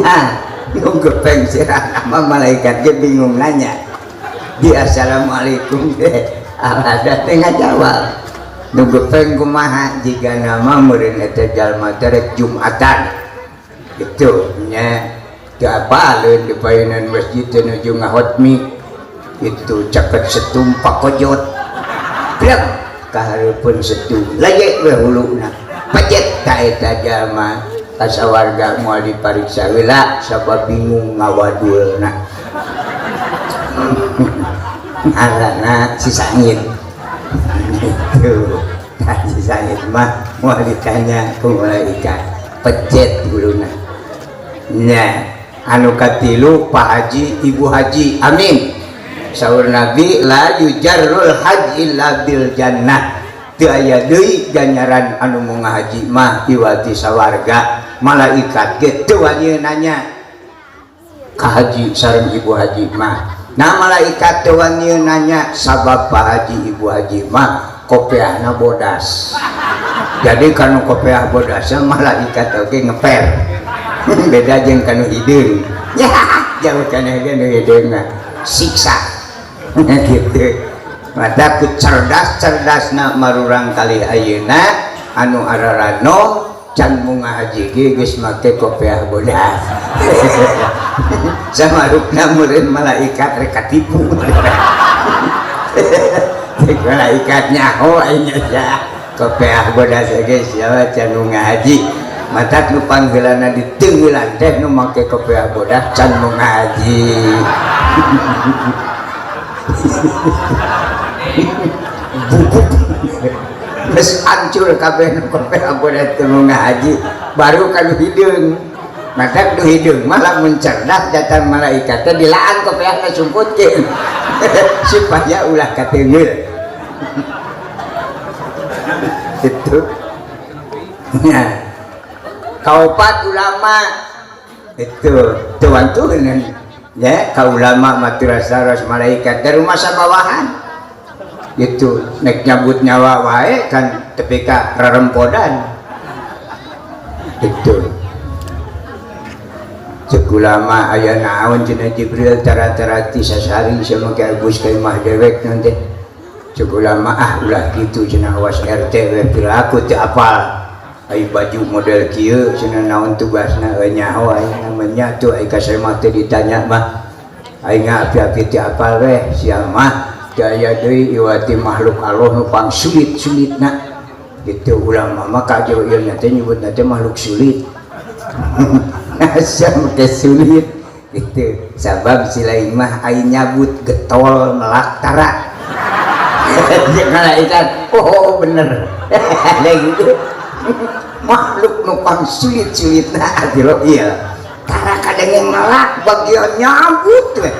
nah nu gepeng sirahna mah malaikat ge bingung nanya di assalamualaikum ada teh ngajawab nu gepeng kumaha jika nama meureun eta jalma teh rek Jumatan kitu nya teu apaleun di paeunan masjid teh nuju ngahotmi itu caket setum pakojot plek ka hareupeun setum lage we huluna pajet ka eta jalma ka sawarga moal dipariksa heula sabab bingung ngawadulna ngaranna si Sangit itu si Sangit mah mau ditanya ku malaikat pecet guluna nya anu katilu Pak Haji Ibu Haji amin saur Nabi la yujarrul haji illa bil jannah teu aya deui ganjaran anu mau ngahaji mah iwati sawarga malaikat ge teu wani nanya ka haji sareng Ibu Haji mah nah malaikat teu wani nanya sabab Pak Haji Ibu Haji mah kopiahna bodas jadi kanu kopiah bodasnya malaikat oge ngeper beda jeung kanu hideung ya jauh kana ge nu hideung siksa gitu mata ku cerdas-cerdasna marurang kali ayeuna anu ararano can bunga haji ge geus make kopiah bodas samarukna meureun malaikat rek katipu malaikat nyaho anya ya kopiah bodas ge siapa can bunga haji mata nu panggeulana di teungeulan teh nu make kopiah bodas can bunga haji geus hancur kabeh nu kopiah bodas teu bunga haji baru kanu hideung mata nu hideung malah mencerdas datang malaikat teh dilaan kopiahna sumputkeun supaya ulah kateungeul itu ya kaupat ulama itu tuan-tuan ya ka ulama matirasaros malaikat dari masa bawahan itu nek nyabut nyawa wae kan tepi ka rarempodan itu cek ulama aya naon cenah Jibril tara-tarati sasari sama ke Agus ka imah dewek nanti cek ulama ulah gitu cenah awas RT we perilaku teu apal ai baju model kieu cenah naon tugasna nyaho ai namanya tuh ai ka saya mah teu ditanya mah ai ngapi-api teu apal we sia mah daya deui iwati makhluk Allah nu pang sulit-sulitna gitu ulama mah ka jero ieu teh nyebutna teh makhluk sulit asa make sulit gitu sabab si lain mah ai nyabut getol melak tara malaikat oh bener ada gitu makhluk nupang sulit-sulit nah jero iya tara kadang yang melak bagian nyabut we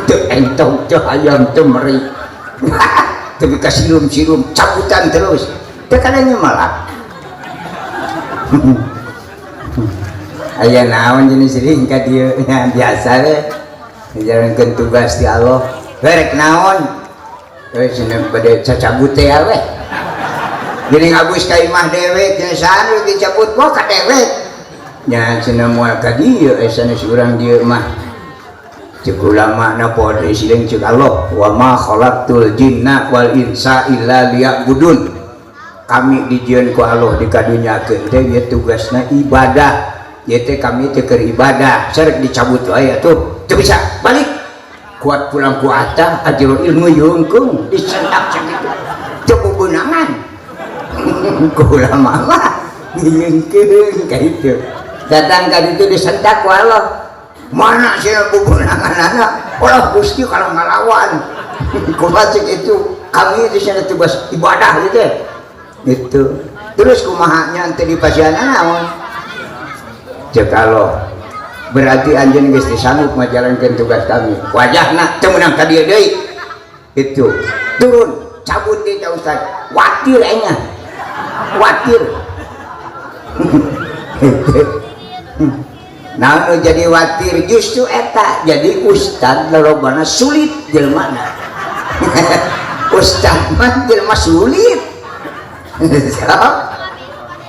teu entong teu hayam teu meri tapi kasirum-sirum cabutan terus teu kadang yang melak aya naon jenis sering ka dieu nya biasa we jalankeun tugas ti Allah rek naon cenah bade cacabut teh we geuning Agus ka imah dewek cenah sanu dicabut mah ka dewek nya cenah moal ka dieu sanes urang dieu mah cek ulama na poe sileung cek Allah wa ma khalaqtul jinna wal insa illa liya'budun kami dijieun ku Allah di kadunyakeun teh ieu tugasna ibadah ieu teh kami teh keur ibadah sarek dicabut wae atuh teu bisa balik kuat pulang ku atah ajro ilmu yeungkeung disentak sakitu teu beunangan ku ulama mah yeungkeun ka ditu datang ka ditu disentak ku Allah mana sih beunanganna ulah Gusti kalau ngalawan kumaha cek itu kami di sana tugas ibadah gitu itu terus kumaha nya teh di pasiana naon cek Allah berarti anjeun geus disanggup ngajalankeun tugas kami wajahna teu meunang ka dieu deui itu turun cabut deui ka Ustaz watir enya watir nah nu jadi watir justru eta jadi ustad lolobana sulit jelmana ustad mah jelma sulit so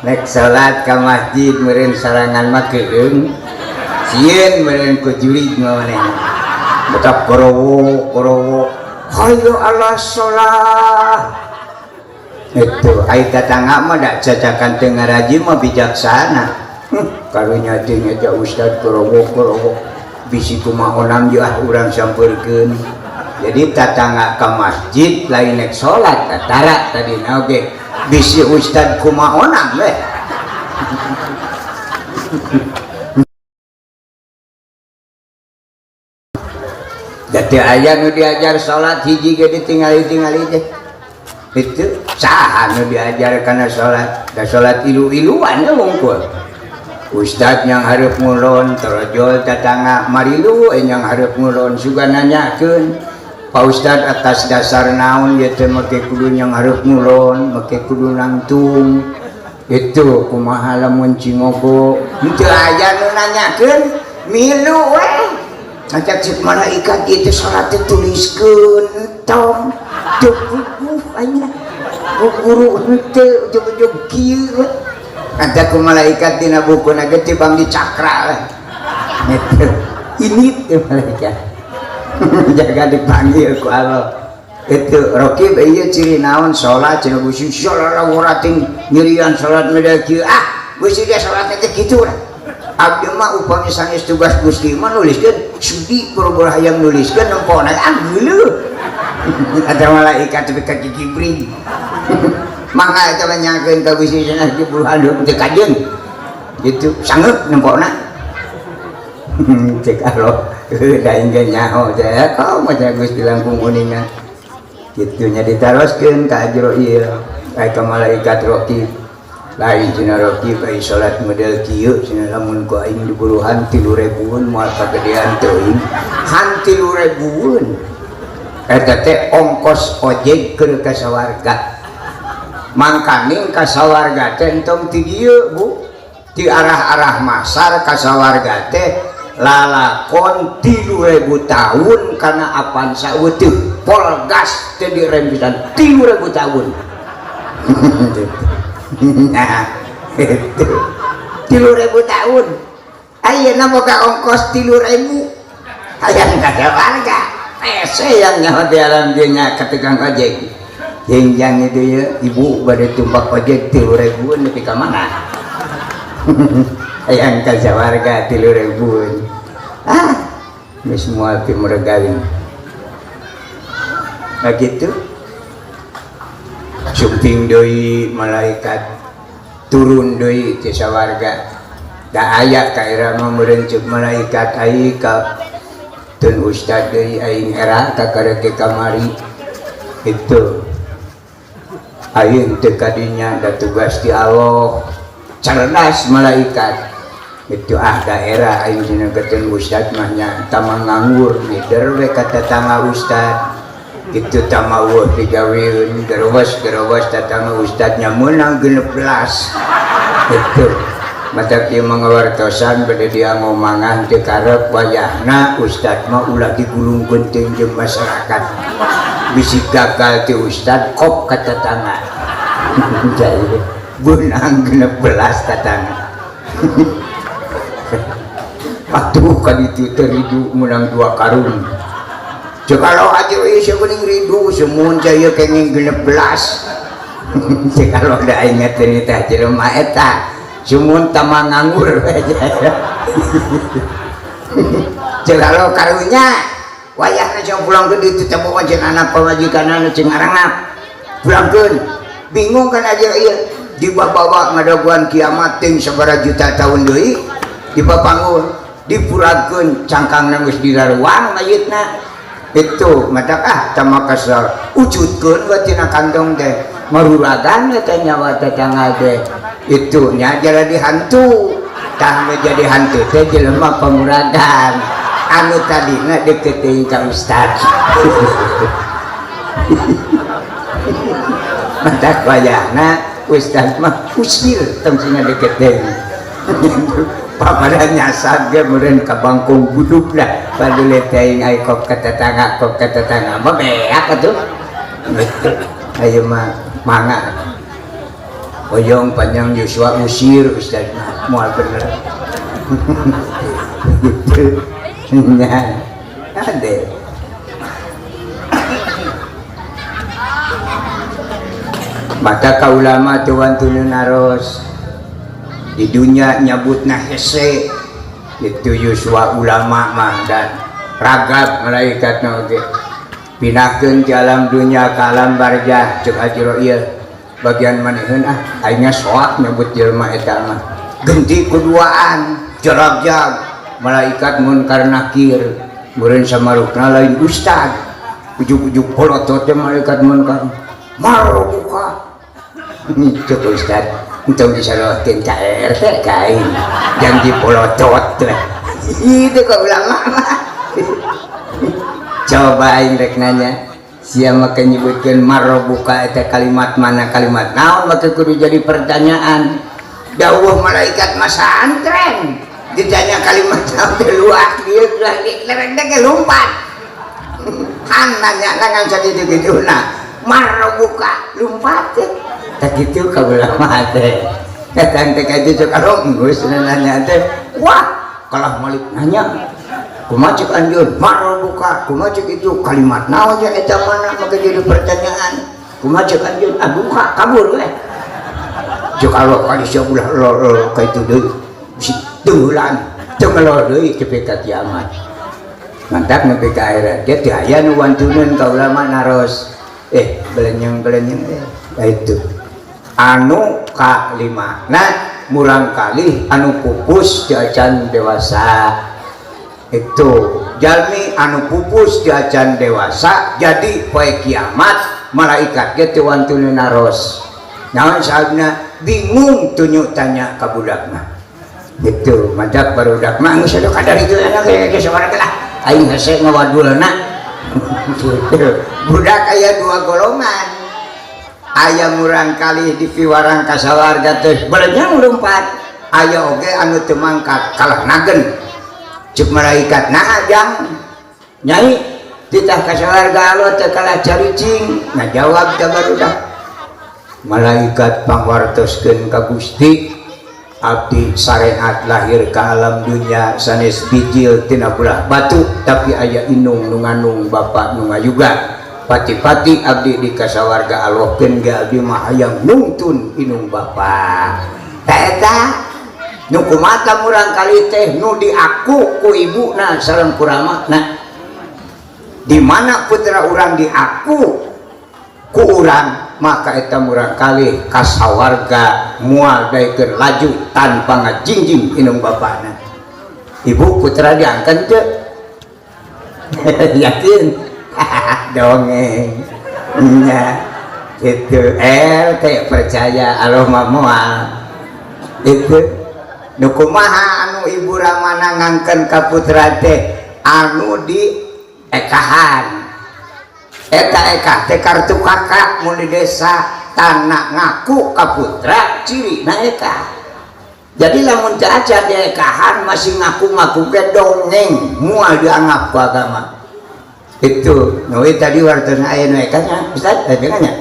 nek salat ka masjid meureun sarangan mah keung sieun meureun ku jurig manehna betap korowo hayya ala sholah itu ai tatangga mah da cacakan teu ngaraji mah bijaksana karunya teh nya ustad korowo bisi kumaha onam jeung urang sampeurkeun jadi tatangga ka masjid lain nek salat tatara tadina oge bisi ustad kumaha onam we dadi aya nu diajar salat hiji ge ditinggali-tingali teh itu saha nu diajar kana salat da salat ilu-iluan wungkul ustad yang hareup ngulon terojol tatangga marilu yang hareup ngulon suga nanyakeun Pak Ustad atas dasar naon ieu teh make kudu yang hareup ngulon make kudu nangtung itu kumaha lamun cingogo henteu aya nu nanyakeun milu we ngajak cek malaikat ieu teh salat teh tuliskeun entong teu puguh anya guru henteu ujug-ujug kieu ada ku malaikat dina buku naga tibang di cakra ini teh malaikat jaga dipanggil ku Allah itu Roki ieu ciri naon salat cenah Gusti sallallahu rating nyirian salat medal kieu Gusti ge salat teh kitu urang abdi mah upami sanes tugas Gusti mah nuliskeun sudi boro-boro hayang nuliskeun nempona geuleuh ada malaikat teh ka Jibril mangga eta nyakeun ka Gusti cenah di puluhan teu kajeun gitu sangeup nempona cek Allah da engge nyaho teh kau mah Gusti langkung uningan kitu nya ditaroskeun ka Ajroil ka malaikat Roki lain cenah Roki bae salat model kieu cenah lamun ku aing di puluhan 3000 moal kagedean teuing han 3000 eta teh ongkos ojek keur ka sawarga mangkaning ka sawarga teh entong ti dieu Bu ti arah-arah Masar ka sawarga teh lalakon 3000 tahun karena apaan saueuteung polgas teh dirempisan 3000 tahun nah itu 3000 tahun ayeuna boga ongkos 3.000 hayang kada warga pese yang nyawa di alam dinya ka tukang ojek jenjang itu ya ibu bade tumbak ojek 3.000 nepi ka mana hayang ka warga 3.000 geus moal ti muregawin begitu sumping deui malaikat turun deui ti sawarga da aya ka irama meureun ceuk malaikat ai ka tun ustad deui aing era ka kareke kamari itu aing teu kadinya da tugas ti Allah cerdas malaikat itu daerah aing dina ketun ustad mah nya tamang nganggur mider we ka tatangga ustad itu tamawuh digawieun gerowas tatangga ustadnya menang 16 itu mata kieu mangawartosan bade dia ngomangan teu karep wayahna ustad mah ulah digulungkeun teh jeung masyarakat bisi gagal ti ustad kop ka tatangga jadi menang 16 tatangga atuh ka ditu teh ridu menang 2 karung cek kalau aja ieu geuning ridu semun jaya kenging 16 cek kalau da inget teh teh jelema eta semun tamang nganggur cek kalau karunya wayahna jeung pulang ke ditu teh bawa jeung anak pamajikanna jeung arangap pulangkeun bingung kan aja ieu dibawa ngadaguan kiamat ting sabaraha juta tahun deui dipapangun dipuragkeun cangkangna geus dilaruang mayitna itu mata tamakasa wujudkeun wa tina kantong teh maruragan teh nyawa tetangga teh itu nya jadi hantu tah jadi hantu teh jelema pamuragan anu tadina deket teuing ka ustad mata wayahna ustad mah usir tongsinya deket teuing papada nyasar ge meureun ka bangkong buduk lah padule teuing ai kop ka tetangga mah beak atuh ayeuna mah mangga oyong panjang Yuswa usir ustad mah moal bener gitu nya ade maka ka ulama teu wantuneun aros di dunia nyabutna hese itu Yuswa ulama mah dan ragab malaikatna oge pinahkeun ti alam dunia ka alam barzah ceuk ajro ieu bagian maneheun aing soak nyebut jelema eta mah genti kuduaan jarag-jag malaikat munkar nakir meureun samarukna lain ustad ujug-ujug polotot teh malaikat munkar mar buka cek ustad untuk disarotin ka RT kain janji polotot itu kok ulama mah coba aing rek nanya sia make nyebutkeun marobuka eta kalimat mana kalimat naon make kudu jadi pertanyaan dawuh malaikat mah santren ditanya kalimat naon teh luak dieu lereng teh lompat kan nanya ngan jadi digituna marobuka lompat teh tak gitu ka ulama teh datang teh ka dieu karo geus nanya teh wah kalah malik nanya kumaha ceuk anjeun marobuka kumaha ceuk itu kalimat naon nya eta mana make jadi pertanyaan kumaha ceuk anjeun buka kabur we ceuk Allah ka dieu ulah lol ka itu deui bisi teulan teu ngelol deui ke ka kiamat mantap nepi ka akhirat dia teu aya nu wantuneun ka ulama naros belenyeng itu anu kalimana murang kali anu pupus diacan dewasa itu jalmi anu pupus diacan dewasa jadi poe kiamat malaikat ge teu wantuneun naros naon sabna bingung tunjuk tanya ka budak mah itu mantap barudak mah geus ado kadar itu anak ge sawarga lah aing hese ngawadulna budak aya 2 golongan aya murang kali di piwarang kasawarga teh belenyang lompat aya oge anu teu mangkat kalah nagen ceuk malaikat ajang nyai titah kasawarga Allah teu kalah caricing ngajawab ka barudak malaikat pangwartoskeun ka Gusti abdi syariat lahir ke alam dunia sanes bijil tina belah batu tapi aya inung nu ngandung bapak nu ngayuga pati-pati abdi di kasawarga alokeun ge abdi mah hayang nungtun inung bapak eta nu kumata murang kali teh nu diaku ku ibuna sareng kurama nah di mana putra urang diaku ku urang maka eta murang kali kasawarga mual daikeun laju tanpa ngajingjing inung bapana ibu putra diangkat teu yakin dongeng nya gitu teh percaya Allah mah moal itu nu kumaha anu ibu ramana ngangkeun ka putra teh anu di ekahan eta teh kartu kakak mun di desa tanah ngaku ka putra ciri na eka jadi lamun teu aja di ekahan masih ngaku-ngaku ge dongeng moal dianggap ku agama itu nu tadi wartona aya nu ekanya Ustaz nya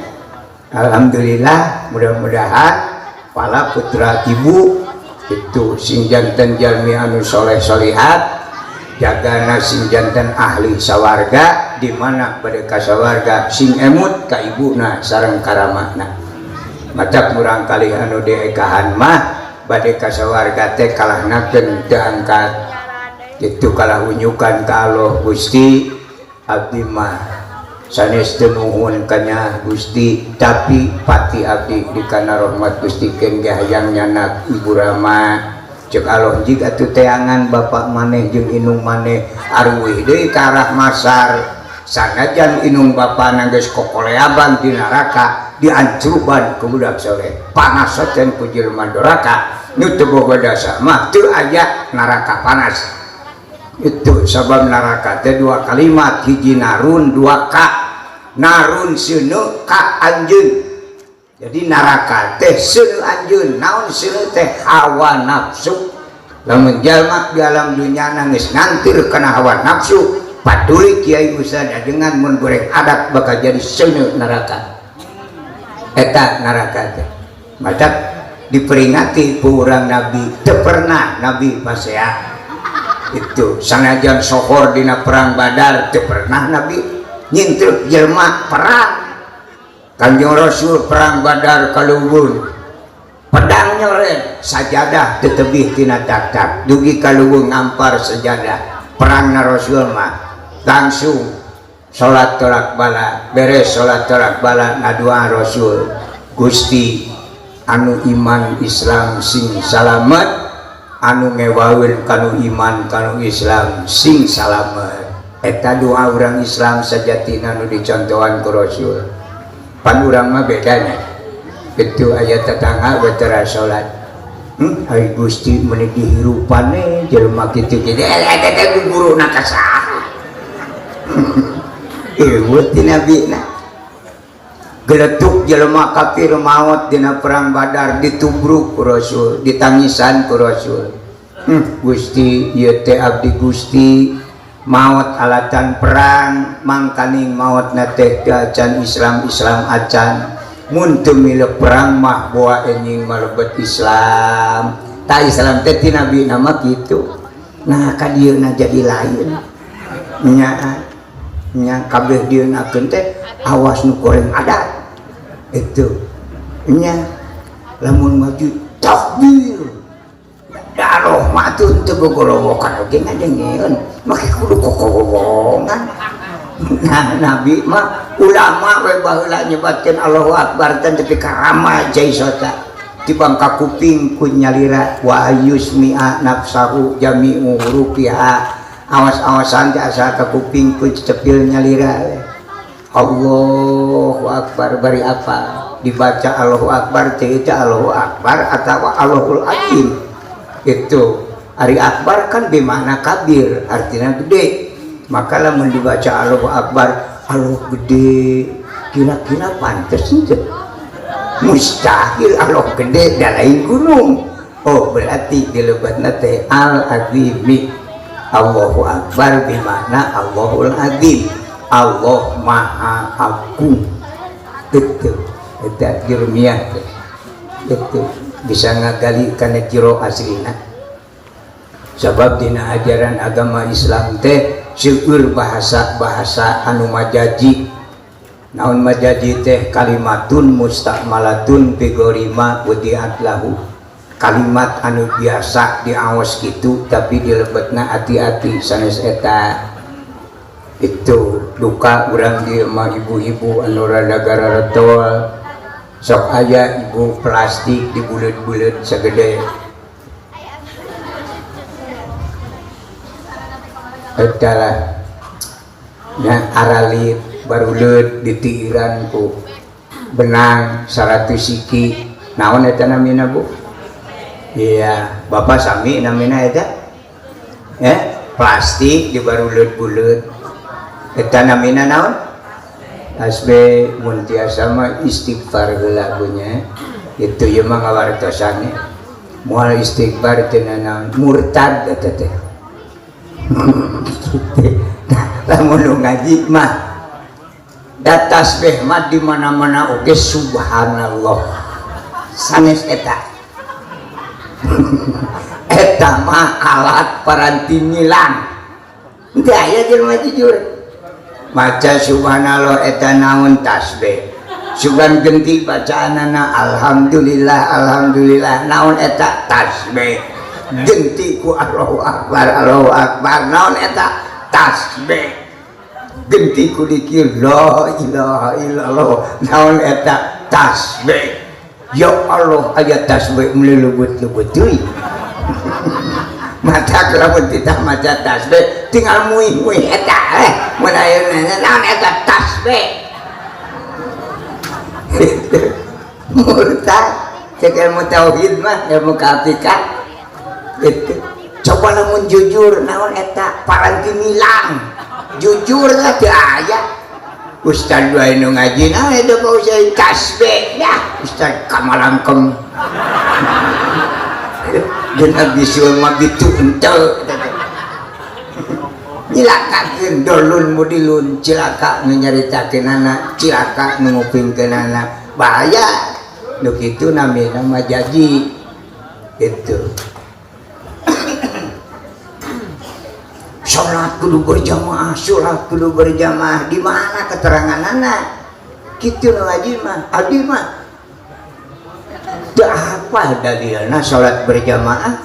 alhamdulillah mudah-mudahan pala putra ibu itu sing janten jalmi anu soleh solihat jagana sing janten ahli sawarga di mana pada kasawarga sing emut ka ibuna sareng karamana macak murang kali anu diekahan mah bade kasawarga teh kalahnakeun teu angkat itu kalah unyukan ka Allah Gusti abdi mah sanes teu nuhun kana Gusti tapi pati abdi di kana rahmat Gusti keun ge hayang nyanak ibu rama cek Allah jika atuh teangan bapak maneh jeung inung maneh aruwih deui ka arah masar sanajan inung bapana geus kokoleaban di neraka diancurban ku budak soleh panasakeun ku jelema doraka nu teu boga dasa mah teu aya neraka panas itu sabab neraka teh dua kalimat hiji narun dua ka narun seuneu ka anjeun jadi neraka teh seuneu anjeun naon seuneu teh hawa nafsu lamun jalma di alam dunya geus ngantir kana hawa nafsu paduli kiai usada dengan mun goreng adat bakal jadi seuneu neraka eta neraka teh matak diperingati ku urang nabi teu pernah nabi pasea itu sanajan sohor dina perang Badar teu pernah nabi nyintruk jelema perang Kanjeng Rasul perang Badar kaluhun pedang nyoret sajadah tetebih tina tak dugi kaluhun ngampar sajadah perang na Rasul mah langsung salat tolak bala beres salat tolak bala ngadua Rasul Gusti anu iman Islam sing salamet anu ngewaweun kanu iman kanu Islam sing salamet eta doa urang Islam sajatina nu dicontohan ku Rasul pan urang mah bedanya itu aya tetangga betara salat ai Gusti meuni dihirupane jelema kitu kitu eta guruna ka saha eueuh ti nabina geletuk jelema kafir maut dina perang Badar ditubruk ku Rasul ditangisan ku Rasul Gusti ieu teh abdi Gusti maut alatan perang mangkaning maut na teh acan Islam acan mun teu milih perang mah boa enjing malebet Islam ta Islam teh ti nabi nama kitu nah ka dieuna jadi lain nya kabeh dieuna-keun teh awas nu goreng adat itu nya lamun maju takbir daroh matun teu gogolowokan oge ngadengeun make kudu kokowongan nah nabi mah ulama we baheula nyebatkeun Allahu Akbar teh tapi karama jaisota tibang ka kuping ku nyalira wa yusmi'a nafsahu jami'u rupiha awas-awasan teh asa ka kuping ku cepil nyalira Allahu Akbar bari apa dibaca Allahu Akbar teh Allahu Akbar atawa Allahul Azim itu Ari Akbar kan bimana kabir artinya gede maka lamun dibaca Allahu Akbar Allah gede kira-kira pantes ente mustahil Allah gede da lain gunung oh berarti dilebatna teh al azimi Allahu Akbar bimana Allahul Azim Allah maha agung itu eta jermiah itu bisa ngagali kana jero aslina. Sebab dina ajaran agama Islam teh seueur bahasa anu majaji. Naon majaji teh kalimatun mustaqmalatun bi gorima wudiat lahu. Kalimat anu biasa diaos gitu tapi dilebetna hati-hati sanes eta. Itu duka urang di mah ibu-ibu anu rada gararetol. Sok aya ibu plastik dibulet-bulet sagede adalah yang aralit barulet ditiiran ku benang 100 siki naon eta namina Bu? Iya bapak sami namina eta plastik dibarulet-bulet eta namina naon? Asbe mun tiasa mah istighfar heula punya itu ye mah ngawartosannya moal istighfar teh naon murtad eta teh. Lamun ngaji mah da tasbih mah di mana-mana oge subhanallah sanes eta. Eta mah alat paranti ngilang. Teu aya jelema jujur. Maca subhanallah eta naon tasbih. Sugan genti bacaanana alhamdulillah alhamdulillah naon eta tasbih. Genti ku Allahu akbar naon eta tasbih. Genti ku dikir la ilaha illallah naon eta tasbih. Ya Allah aya tasbih melelebut-lebut teuing. Mata lamun kita maca tasbih tinggal muih-muih eta mun ayeuna naon eta tasbih. Murtad cek ilmu tauhid mah ilmu keapikan itu coba lamun jujur naon eta paranti milang jujur lah teu aya ustaz dua anu ngaji naon eta Pak Ustaz tasbih ya ustaz kamalangkem dina bisul mah bitu henteu nyilakakeun dolun mudilun cilaka nu nyaritakeunana cilaka nu ngupingkeunana bahaya nu kitu namina majaji itu. Sholat kudu berjamaah, sholat kudu berjamaah. Di mana keteranganana? Kitu nu ngaji mah, abdi mah. Teu apa dalilna sholat berjamaah?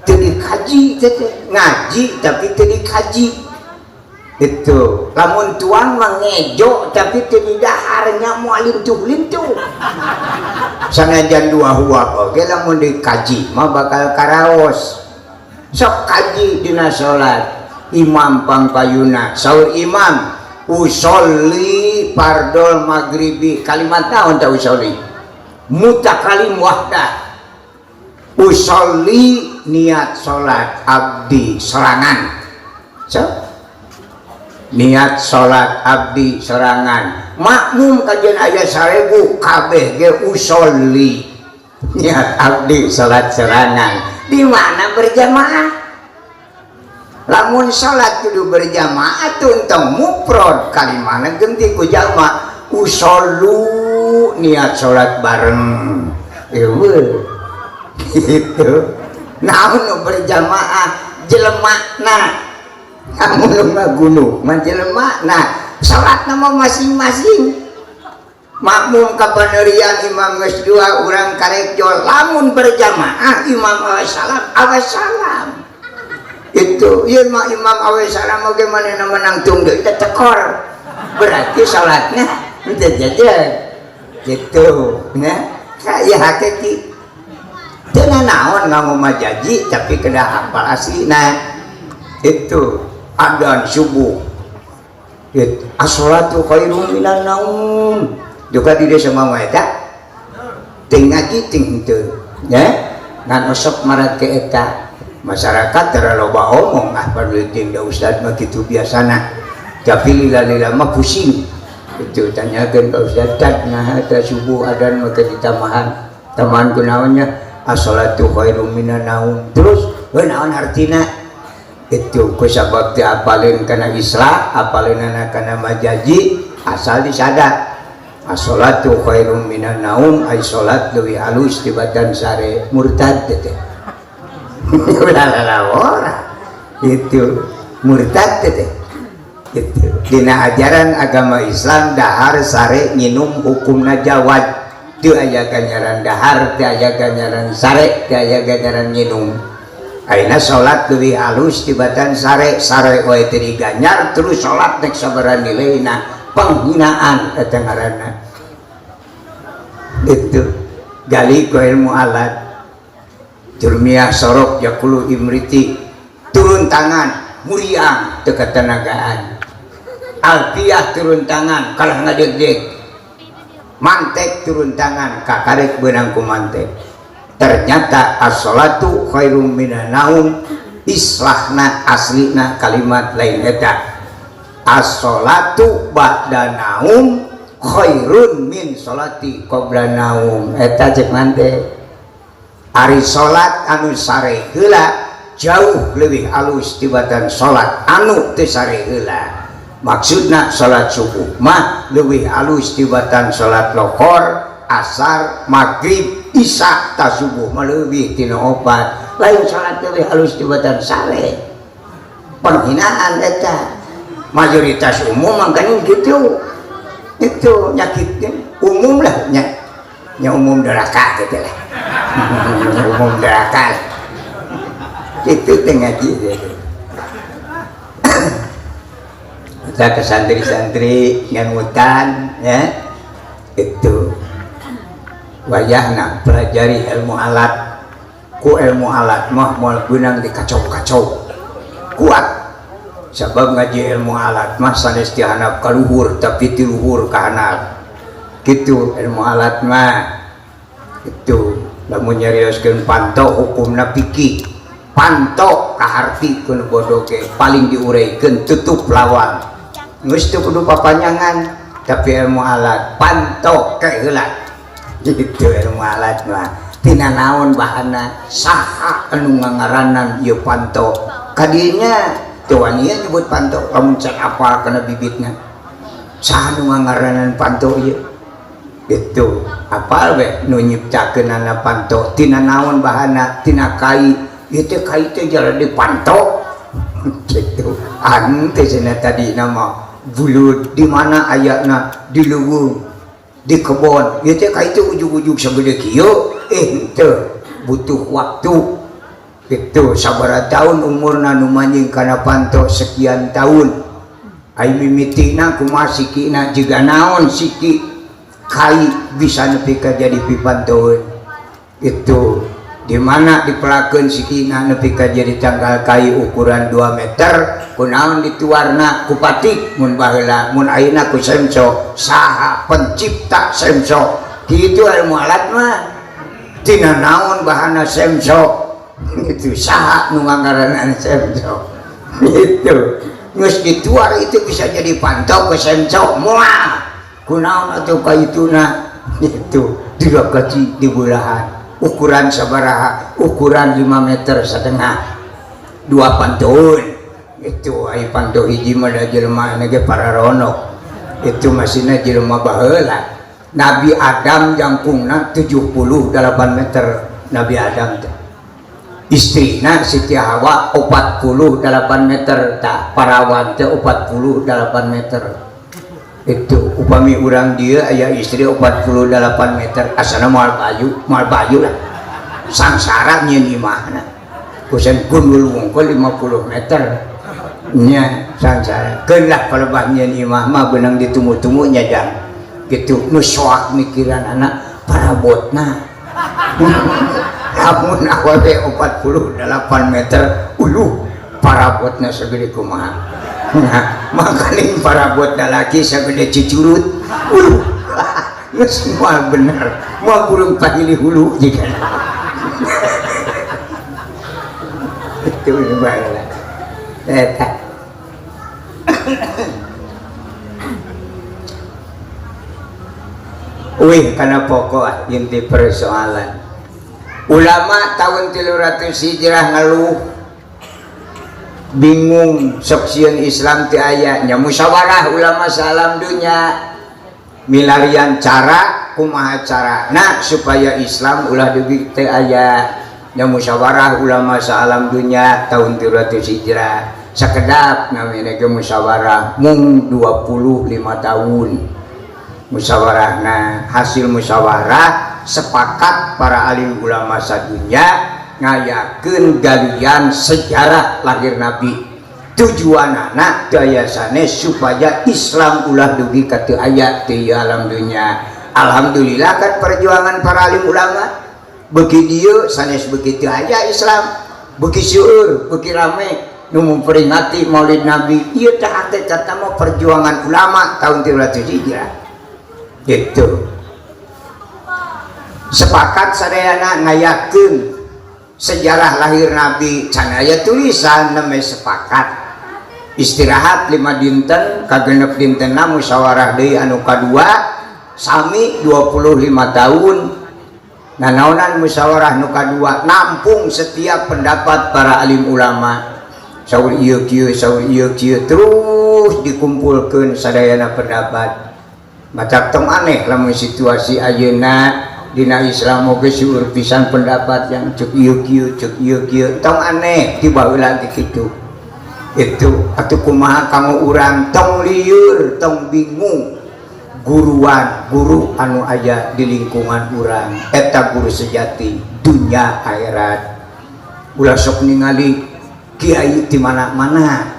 Teu dikaji teh, ngaji tapi teu dikaji. Itu, lamun tuang mah ngejo tapi teu didaharnya moal lintuh-lintuh. Sanajan dua huwab oge lamun dikaji mah bakal karaos. Sok kaji dina salat imam pangpayuna saur imam usolli fardol maghribi kalimat naon ta usolli mutakalim wahdah usolli niat salat abdi sorangan so niat salat abdi sorangan makmum kajian aya 1000 kabeh ge usolli niat abdi salat sorangan. Di mana berjamaah? Lamun salat kudu berjamaah tuntang mufrad kalimana genti ku jalma usollu niat salat bareng. Eueuh. Gitu. Naon nu berjamaah jelemana. Kamu nu ngagunu mah jelemana. Salatna mah masing-masing. Makmum kapanerian imam geus dua urang karejo lamun berjamaah imam awe salam itu ieu mah imam awe salam oge manehna menang tunggu teh tekor berarti salatnya teu jajan gitu nya kaya hakiki teu naon ngamu majaji tapi kena hafal aslina itu adzan subuh as-shalatu khairum minan naum juga di desa mama eta ting ngaji ting henteu ya ngan osok marat ke eta masyarakat tara loba omong paduliting da ustad mah kitu biasana tapi lila mah pusing itu tanyakeun ka ustad tad nah eta subuh adzan mah teh ditamahan tamahan kunaonnya as-shalatu khairum minan naum terus naon artina itu ku sabab teu apalin kana islah apalin kana majaji asal disadar as-salatu khairum minan naum, ay salat leuwih alus tibatan sare murtad teh. Ulah itu murtad teh. Itu dina ajaran agama Islam dahar sare nginum hukumna jawad. Teu aya ganjaran dahar, teu aya ganjaran sare, teu aya ganjaran nginum. Ayeuna salat leuwih alus tibatan sare, sare wae teu diganjar terus salat nek sabaraha nileina penghinaan eta ngaranna. Itu gali ku ilmu alat Jurmiyah sorok yakulu imriti turun tangan muriang teu katanagaan. Alfiyah turun tangan kalah ngadeg-deg. Mantek turun tangan kakarek benang ku mantek. Ternyata as-salatu khairum minan naum, islahna aslina kalimat lain eta. As-salatu ba'da naum khairun min salati qabla naum. Eta cek mantek. Ari salat anu sare heula jauh lebih alus tibatan salat anu teu sare heula. Maksudna salat subuh mah leuwih alus tibatan salat lohor, asar, maghrib, isya ta subuh mah leuwih tina 4. Lain salat leuwih alus tibatan sare. Penghinaan eta. Mayoritas umum mangkana gitu. Itu nyakitnya umum lah nya umum neraka gitu lah. Umum neraka. Itu tengah gitu. Kita ke santri-santri nyangutan ya itu wayahna pelajari ilmu alat. Ku ilmu alat mah moal beunang dikacau-kacau kuat sabab ngaji ilmu alat mah sanes ti handap ka luhur tapi ti luhur ka handap kitu ilmu alat mah itu lamun nyarioskeun panto hukumna fikih panto kahartikeun bodoh ge paling diuraykeun tutup lawang geus teu kudu papanjangan tapi ilmu alat panto ke heula gitu ilmu alat mah tina naon bahanna saha anu ngangaranan ieu panto kadinya teu wani nyebut panto lamun can apal kana bibitna saha anu ngangaranan panto ieu gitu apal we nu nyiptakeunana panto tina naon bahanna tina kai ieu teh kai teh jalan dipanto gitu anu teh cenah tadi nama bulut di mana ayatna di leuweung di kebon ieu teh ka itu ujug-ujug sagede kieu teu butuh waktu gitu sabaraha taun umurna nu manjing kana panto sekian tahun ai mimitina kumaha sikina jiga naon siki kai bisa nepi ka jadi pipantoeun itu di mana dipelakeun sikina nepi ka jadi tanggal kai ukuran 2 meter kunaon dituarna ku patik mun baheula mun ayeuna ku semso saha pencipta semso kitu ilmu alat mah tina naon bahanna semso itu saha nu ngangaranan semso itu geus dituar itu bisa jadi pantau ke semso moal kunaon atuh ka ituna itu dirakaci di bulahan ukuran sabaraha ukuran 5 meter setengah 2 pantoun itu ai panto hiji mah da jelema ge pararonok itu masihna jelema baheula Nabi Adam jangkungna 78 meter Nabi Adam teh istrina Siti Hawa 48 meter tah parawan teh 48 meter itu upami urang dia aya istri 48 meter asana moal bayu lah sangsara nyeun imahna kusen gundul wungkul 50 meter nya sangsara keun lah kalebah nyeun imah mah beunang ditunggu-tunggu nya jang kitu nu soak mikiran anak parabotna lamun awewe 48 meter uluh parabotna sagede kumaha nah makaning parabotna laki sagede cicurut geus moal bener moal kurang pahili hulu jika itu baheula eta wih kana pokok inti persoalan ulama tahun 300 Hijrah ngeluh bingung sok sieun Islam teu aya nya musyawarah ulama salam dunya milarian cara kumaha carana supaya Islam ulah dugi teh aya nya musyawarah ulama saalam dunya tahun 300 Hijrah sakedap namanya ke musyawarah mung 25 tahun musyawarahna hasil musyawarah sepakat para alim ulama sadunya ngayakeun galian sejarah lahir Nabi tujuan anak daya sanes supaya Islam ulah dugi ka teu aya di alam dunya. Alhamdulillah kan perjuangan para alim ulama beuki dieu sanes begitu aya Islam beuki syuur beuki rame nu memperingati Maulid Nabi ieu teh hakikatna mah perjuangan ulama tahun 300 Hijrah gitu. Sepakat sadayana ngayakeun sejarah lahir Nabi can aya tulisan namanya sepakat istirahat 5 dinten kagenep dintenna musyawarah deui anu kadua sami 25 tahun nanaonan musyawarah nu kadua nampung setiap pendapat para alim ulama saur ieu kieu terus dikumpulkeun sadayana pendapat macam tong aneh lamun situasi ayeuna dina Islam oge syukur pisan pendapat yang cek ieu kieu tong aneh tiba lagi kitu itu atuh kumaha kanggo urang tong lieur tong bingung guru anu aya di lingkungan urang eta guru sejati dunya akhirat ulah sok ningali kiai di mana-mana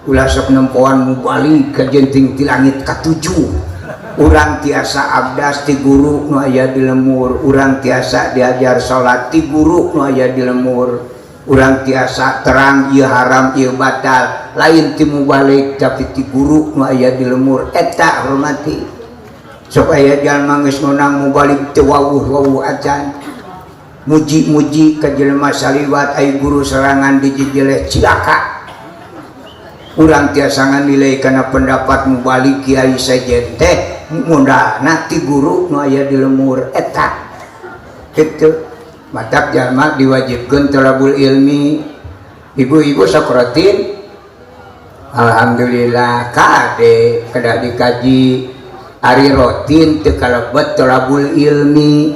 ulah sok nempoan mubalik ke jenting ti langit katujuh urang tiasa abdas ti guru nu aya di lemur urang tiasa diajar salat ti guru nu aya di lemur urang tiasa terang ieu haram ieu batal lain ti mubalik tapi ti guru nu aya di lemur eta hormati supaya jalma geus meunang mubalik teu wawuh acan muji-muji ka jelema saliwat ai guru serangan di jejeleh cilaka urang tiasa nganilai kana pendapat mubalik kiai sajen teh mundana ti guru nu aya di lemur eta kitu matak jalma diwajibkeun thalabul ilmi ibu-ibu sakuratin alhamdulillah kade kada dikaji ari rutin teu kalebet thalabul ilmi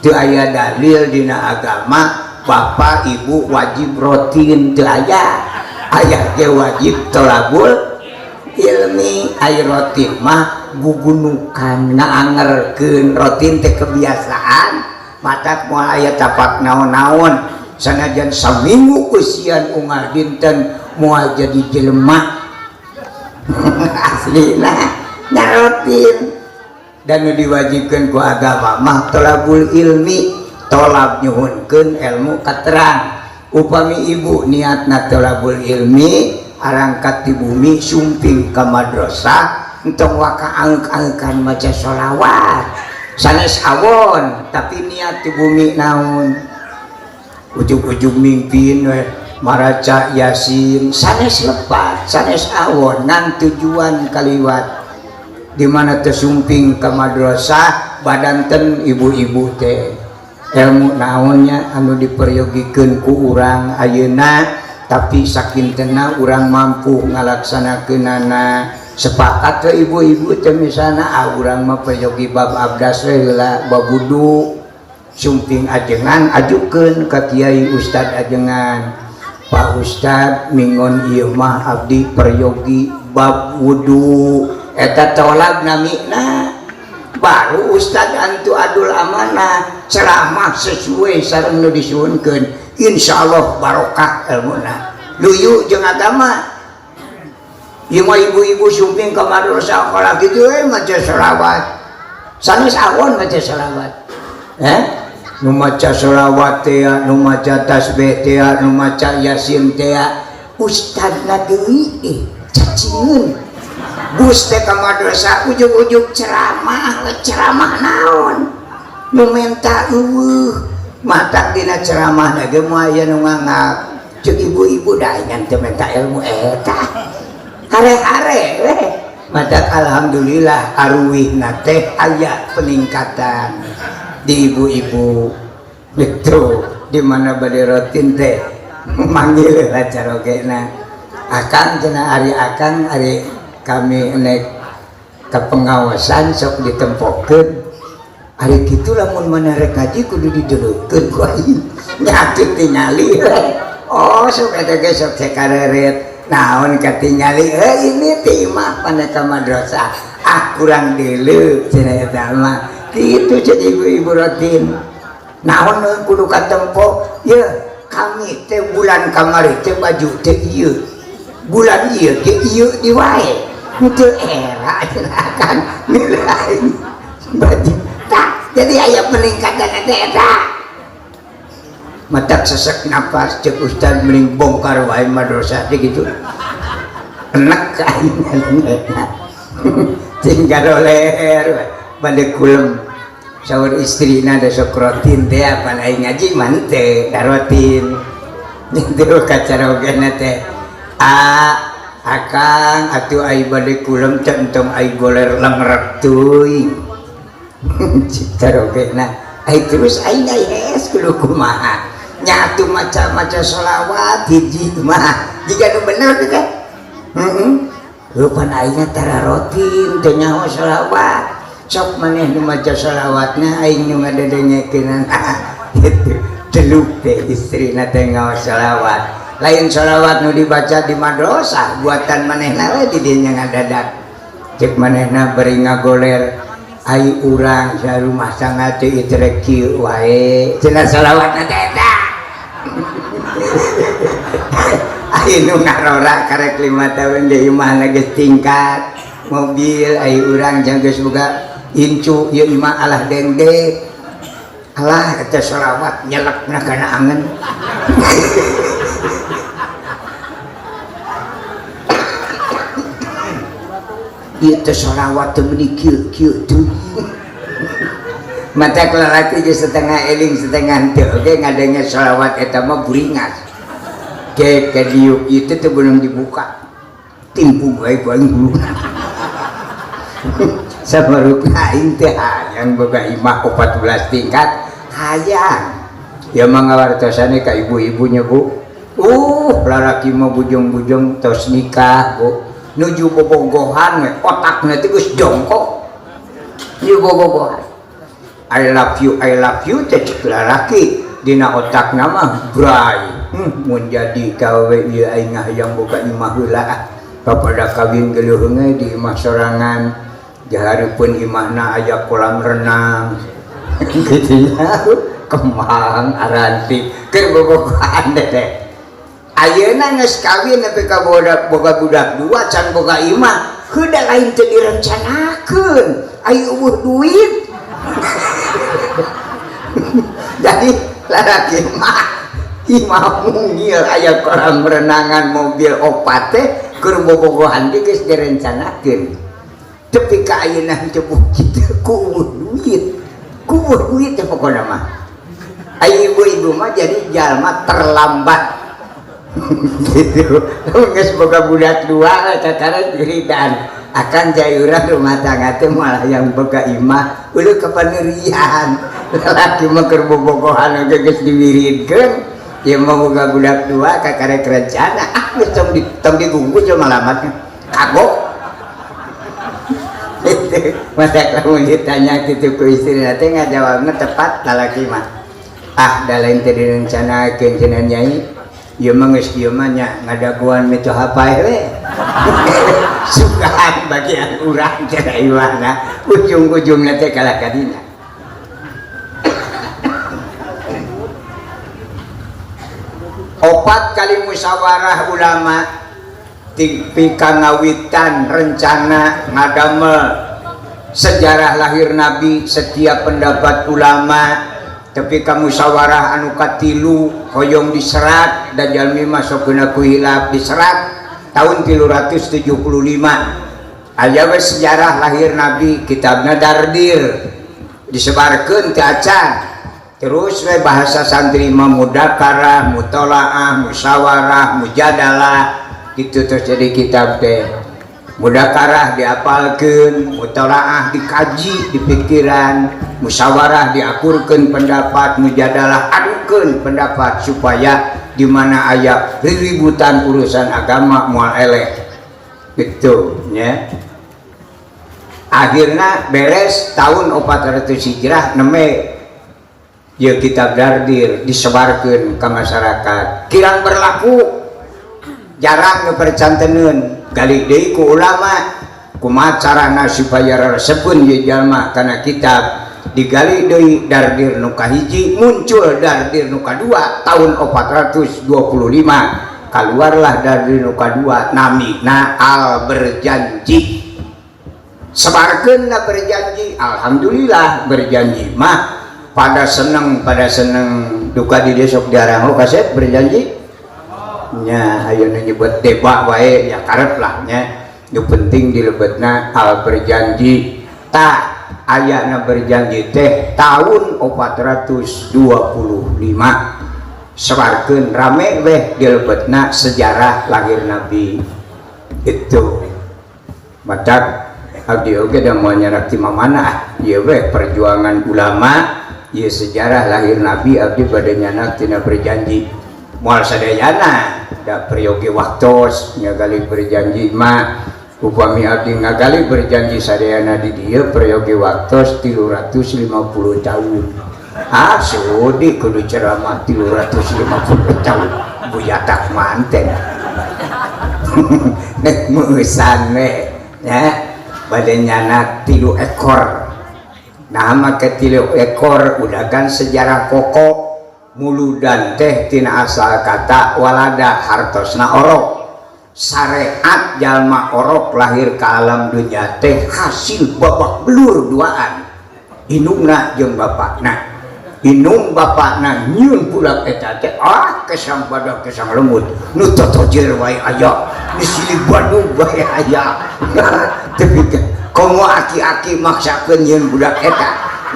teu aya dalil dina agama bapak ibu wajib rutin teu aya ge wajib thalabul ilmi ai rutin mah gugunukan ngaangerkeun rutin teh kebiasaan matak moal aya tapak naon-naon sanajan saminggu usian unggal dinten moal jadi jelema aslina nyarotin dan diwajibkan ku agama mah thalabul ilmi tolab nyuhunkeun ilmu katerang upami ibu niatna thalabul ilmi arangkat di bumi sumping ka madrasah entong waka angk-angkan maca sholawat sanes awon tapi niat di bumi naon ujug-ujug mimpin we maraca yasin sanes lepat sanes awon ngan tujuan kaliwat di mana tersumping ke madrasah badanten ibu-ibu teh ilmu naonnya anu diperyogikan ku urang ayeuna tapi sakintena urang mampu ngalaksanakeunana sepakat ke ibu-ibu teh misalna urang mah peryogi bab abdas heula bab wudu sumping ajengan ajukeun ka kiai ustad ajengan Pak Ustad mingon ieu mah abdi peryogi bab wudu eta tolak namina baru Ustad antu adul amanah ceramah sesuai sareng nu disuhunkeun insyaallah barokah ilmuna luyu jeung agama ieu mah ibu-ibu sumping ka madrasah kalau kitu maca shalawat sanes awon maca shalawat nu maca shalawat teh nu maca tasbih teh nu maca yasin teh ustadna deui cacingeun Gus teh ka madrasah ujug-ujug ceramah naon nu menta eueuh matak dina ceramah na ge moal aya nu ngangap ceuk ibu-ibu da ngan teu menta ilmu eta hare-hare we matak alhamdulillah aruwihna teh aya peningkatan di ibu-ibu gitu di mana bade rutin teh manggil lah carogena akang cenah ari akang ari kami nek kepengawasan sok ditempokeun ari kitu lamun mana rek ngaji kudu dideleukeun ku aing nyatu tingali oh sok eta ge sok sakareret naon katingali ini timah paneka madrasah kurang deuleu cenah eta mah kitu jadi ibu-ibu rutin naon kudu katempo ya kami teh bulan kamari teh baju teh ieu bulan ieu ge ieu di wae teu era kan nilai baju tak jadi aya peningkatan eta matak sesek napas cek ustad mending bongkar wae madrasah teh gitu enak kainnya tinggal leher bade kulem saur istrina da sok rotin teh apa aing ngaji man teh darotin itu kacarogena teh akang atuh ai bade kulem centong ai goler lengrek teuing citarogena ai terus aing hes kudu kumaha nyatu maca-maca sholawat hiji mah jika nu bener teh kan rupana aing tara rotin teh nyaho sholawat sok maneh nu maca sholawatna aing nu ngadedengekeun gitu celuk teh istrina teh ngaos sholawat lain sholawat nu dibaca di madrasah buatan manehna we di dieu ngadadak cek manehna beri ngagoler ai urang sarumah sanga teh itrek kieu wae cenah sholawatna teh eta ai nu ngarora karek 5 tahun di imahna geus tingkat mobil ai urang jang geus boga incu ieu imah alah dengde alah eta sholawat nyelekna kana angen ieu teh sholawat teh meuni kieu-kieu teuing mata lalaki ge setengah eling setengah teu ge ngadenge sholawat eta mah buringas ke diuk itu teh belum dibuka timpu bae ku aing hulu sabaruk aing teh hayang boga imah 14 tingkat hayang ya mangawartosane ka ibu-ibunya bu lalaki mah bujung-bujung tos nikah bu nuju bobogohan we otakna teh geus jongkok ieu bobogohan I love you teh cek lalaki dina otakna mah bray mun jadi gawe ieu aing hayang boga imah heula kapada kawin geuleuh di imah sorangan jahareupeun imahna aya kolam renang gitu ya kembang aranti keur bobogohan teh ayeuna geus kawin nepi ka boga budak dua can boga imah heuda lain teu direncanakeun aya eueuh duit jadi lalaki mah imah mungil aya kolam renangan mobil opat teh keur bobogohan ge geus direncanakeun tapi ka ayeuna teu kitu ku duit teh pokona mah aya ibu-ibu mah jadi jalma terlambat gitu geus boga budak dua tataran diridan akan jayuran rumah tangga teh malah yang boga imah ulu kepanerian lalaki mah keur bobogohan geus diwiridkeun ieu mah boga budak dua kakarek rencana geus tong digunggu jelema malamatna kagok masa kamu ditanya gitu ku istrina teh ngajawabna tepat lalaki mah da lain teh direncanakeun cenah nyai ieu mah geus kieu mah nya ngadaguan mitu hapae we sukaan bagian urang cenah imahna ujung-ujungna teh kalah kadina opat kali musyawarah ulama tipi kangawitan rencana ngadamel sejarah lahir Nabi setiap pendapat ulama tapi kamu musyawarah anu katilu hoyong diserat dan jalmi masuk kena kuhilaf diserat tahun 375 aya we sejarah lahir Nabi kitabna Dardir disebarkeun ti acan terus we bahasa santri mah mudakarah mutolaah musyawarah mujadalah itu terus jadi kitab teh mudakarah diapalkeun mutolaah dikaji di pikiran musyawarah diakurkeun pendapat mujadalah adukeun pendapat supaya di mana aya riributan urusan agama moal eleh gitu nya akhirnya beres tahun 400 Hijrah neme ya kitab Dardir disebarkan ke masyarakat kirang berlaku jarang ngepercanteneun gali deui ku ulama kumaha carana supaya resepkeun ieu jalma kana kitab digali deui Dardir nu kahiji muncul Dardir nu kadua tahun 425 keluarlah Dardir nu kadua namina Al Berjanji sebarkeun na berjanji alhamdulillah berjanji mah pada seneng duka di desok diarang kaset berjanji nya ayeuna nyebut deba wae ya karep lah nya nu penting dilebetna Al Berjanji tak ayana berjanji teh tahun 425 sebarkeun rame weh dilebetna sejarah lahir Nabi itu matak abdi oge da moal nyarak ti mamana ieu weh perjuangan ulama ieu sejarah lahir Nabi abdi bade nyanak tina berjanji moal sadayana da peryogi waktos ngagali berjanji mah upami abdi ngagali berjanji sadayana di dieu peryogi waktos 350 tahun sudi kudu ceramah 350 tahun buyatak manten nek meusan we ya bade nyanak 3 ekor nama ke 3 ekor udagan sejarah pokok muludan teh tina asal kata walada hartosna orok syariat jalma orok lahir ke alam dunia teh hasil babak belur duaan inungna jeung bapakna inung bapakna nyieun budak eta teh kesang badak kesang lemut nu totojer wae aya nu silih Bandung wae aya tapi komo aki-aki maksakeun nyieun budak eta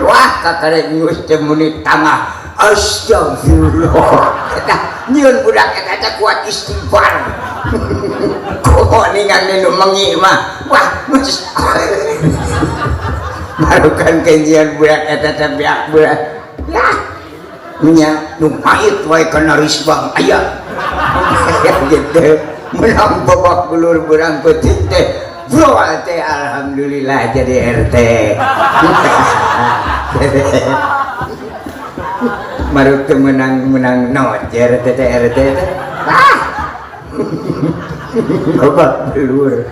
wah kakarek nyus teh muni tangah astagfirullah eta nyieun budak eta teh kuat istighfar komo ningali nu mengi mah wah marukan kenjian budak eta teh biak budak ya nya nu pait wae kana risbang aya gitu menang babak belur berang peuting teh bro teh alhamdulillah jadi RT maruk menang not RT teh RT teh babak belur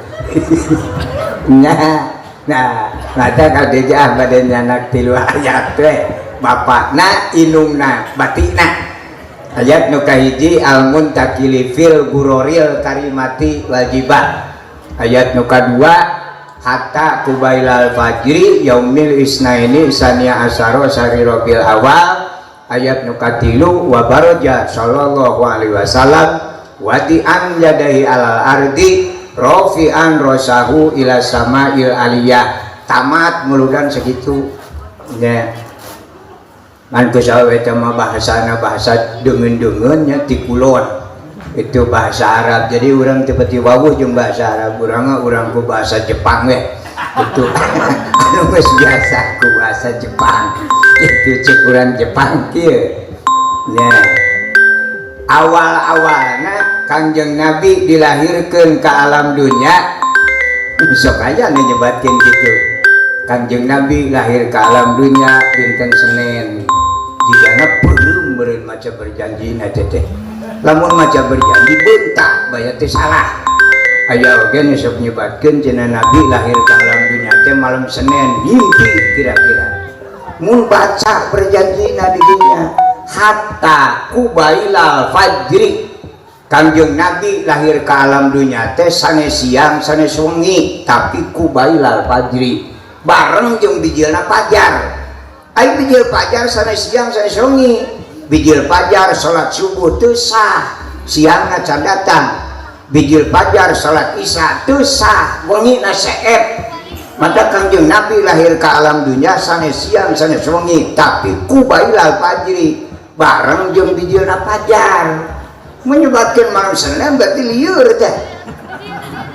nah mata kadejah badan anak 3 ayat teh bapakna inungna batikna ayat nu kahiji al muntakili fil guroril karimati wajibah ayat nu kadua hatta kubailal fajri yaumil isnaini sania asyara sari robil awal ayat nu katilu wa baraja sallallahu alaihi wasallam wadi'an yadahi alal ardi rofi'an rosahu ila sama'il aliyah tamat muludan segitu ya kan kusaha eta mah bahasana bahasa deungeun-deungeunnya ti kulon itu bahasa Arab jadi urang teu pati wawuh jeung bahasa Arab urang ku bahasa Jepang we itu anu geus biasa ku bahasa Jepang itu cekuran Jepang kieu nya awal-awalna Kangjeng Nabi dilahirkeun ka alam dunya sok aja nu nyebatkeun kitu Kangjeng Nabi lahir ke alam dunia dinten Senin jigana beureum maca berjanji na teh lamun maca berjanji bentak baya teh salah aya oge nu sok nyebatkeun cenah Nabi lahir ke alam dunia teh malam Senin mimpi kira-kira mun baca berjanjina di dunia hatta kubailal fajri Kangjeng Nabi lahir ke alam dunia teh sanes siang sanes wengi tapi kubailal fajri bareng jeung bijilna pajar ai bijil pajar sanes siang sanes wengi bijil pajar salat subuh teu sah siangna can datang bijil pajar salat isya teu sah wengina seep mata Kangjeng Nabi lahir ke alam dunia sanes siang sanes wengi tapi kubailal fajri bareng jeung bijilna pajar menyebabkan malam Senin berarti liur teh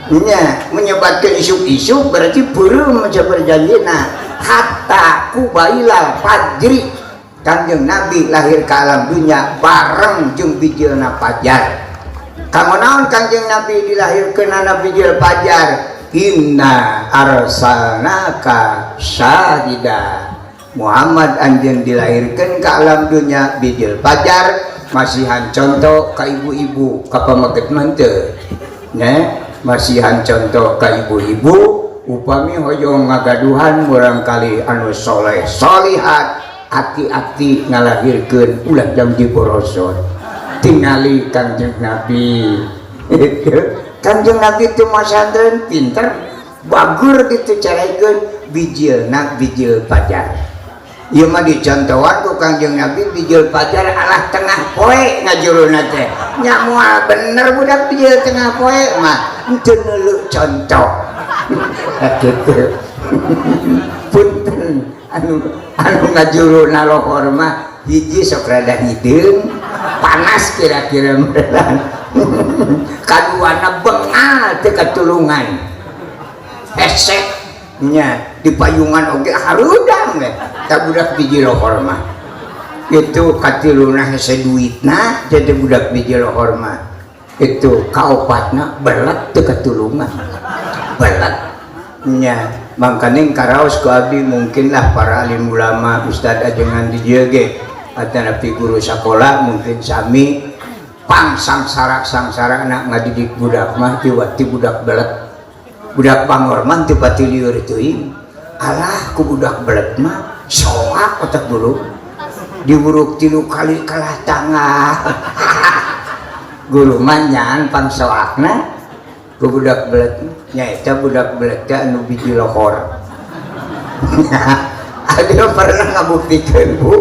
nya menyebabkan isuk-isuk berarti beureum maca berjanjina hatta kubailal fajri Kangjeng Nabi lahir ke alam dunia bareng jeung bijilna pajar kamu naon Kangjeng Nabi dilahirkeun ana bijil pajar inna arsalnaka syahida Muhammad anjeun dilahirkeun ka alam dunya bijil fajar masihan contoh ka ibu-ibu ka pamaget manteu nya masihan contoh ka ibu-ibu upami hoyong ngagaduhan murangkali anu soleh solihat hati-hati ngalahirkeun ulah jam diborosot tingali Kanjeng Nabi Kanjeng Nabi itu masandren pinter bagur gitu caraikeun bijilna bijil fajar ieu mah dicontohan ku Kanjeng Nabi bijil fajar alah tengah poe ngajuruna teh nya moal bener budak bijil tengah poe mah henteu neuleuh contoh gitu punten anu ngajuruna lohor mah hiji sok rada hideung panas kira-kira merelan kaduana bengal teu katulungan hesek nya di payungan oge harudang we tak budak biji lohor mah itu katiluna hese duitna jadi budak biji lohor mah itu kaopatna belat teu katulungan belat nya mangkaning karaos ku abdi mungkinlah para alim ulama ustad ajengan di dieu ge atanapi guru sakola mungkin sami pang sangsara anak ngadidik budak mah tiwati budak belet budak pangorman teu pati lieur teuing alah ku budak belet mah soak otak dulu diburuk 3 kali kalah tangah guru mah nyaan pang soakna ku budak belet nyaeta budak belet anu biji lohor ada pernah ngabuktikeun Bu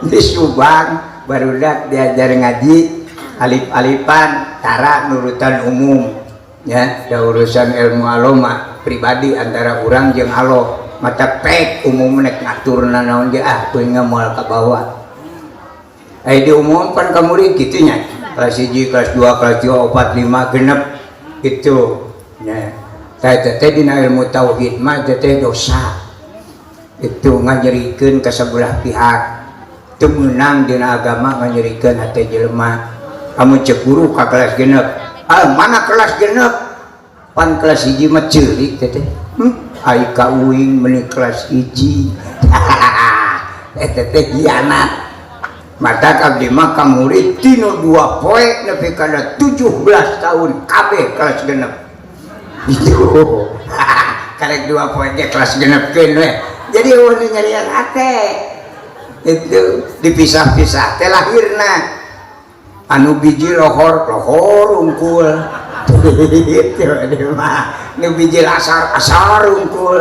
di Subang barudak diajar ngaji alif-alifan tara nurutan umum ya da urusan ilmu aloma pribadi antara urang jeung alo mata pek umum nek ngaturna naon ge kuing moal ka bawah diumumkan ka murid kitu nya kelas 1 kelas 2 kelas 3 4 5 genep gitu nya tah teh dina ilmu tauhid mah teh dosa itu ngajarikeun ka sabelah pihak teu meunang dina agama ngajarikeun hate jelema amun cek guru ka kelas genep mana kelas genep pan kelas 1 mah ceulik teh ai ka uing meuni kelas 1 eta teh hianat matak abdi mah ka murid tinu 2 poe nepi kana 17 tahun kabeh kelas genep itu karek 2 poe ge kelas genepkeun we jadi eueuh nyarian hate itu dipisah-pisah teh lahirna anu biji lohor unggul itu mah nu biji asar unggul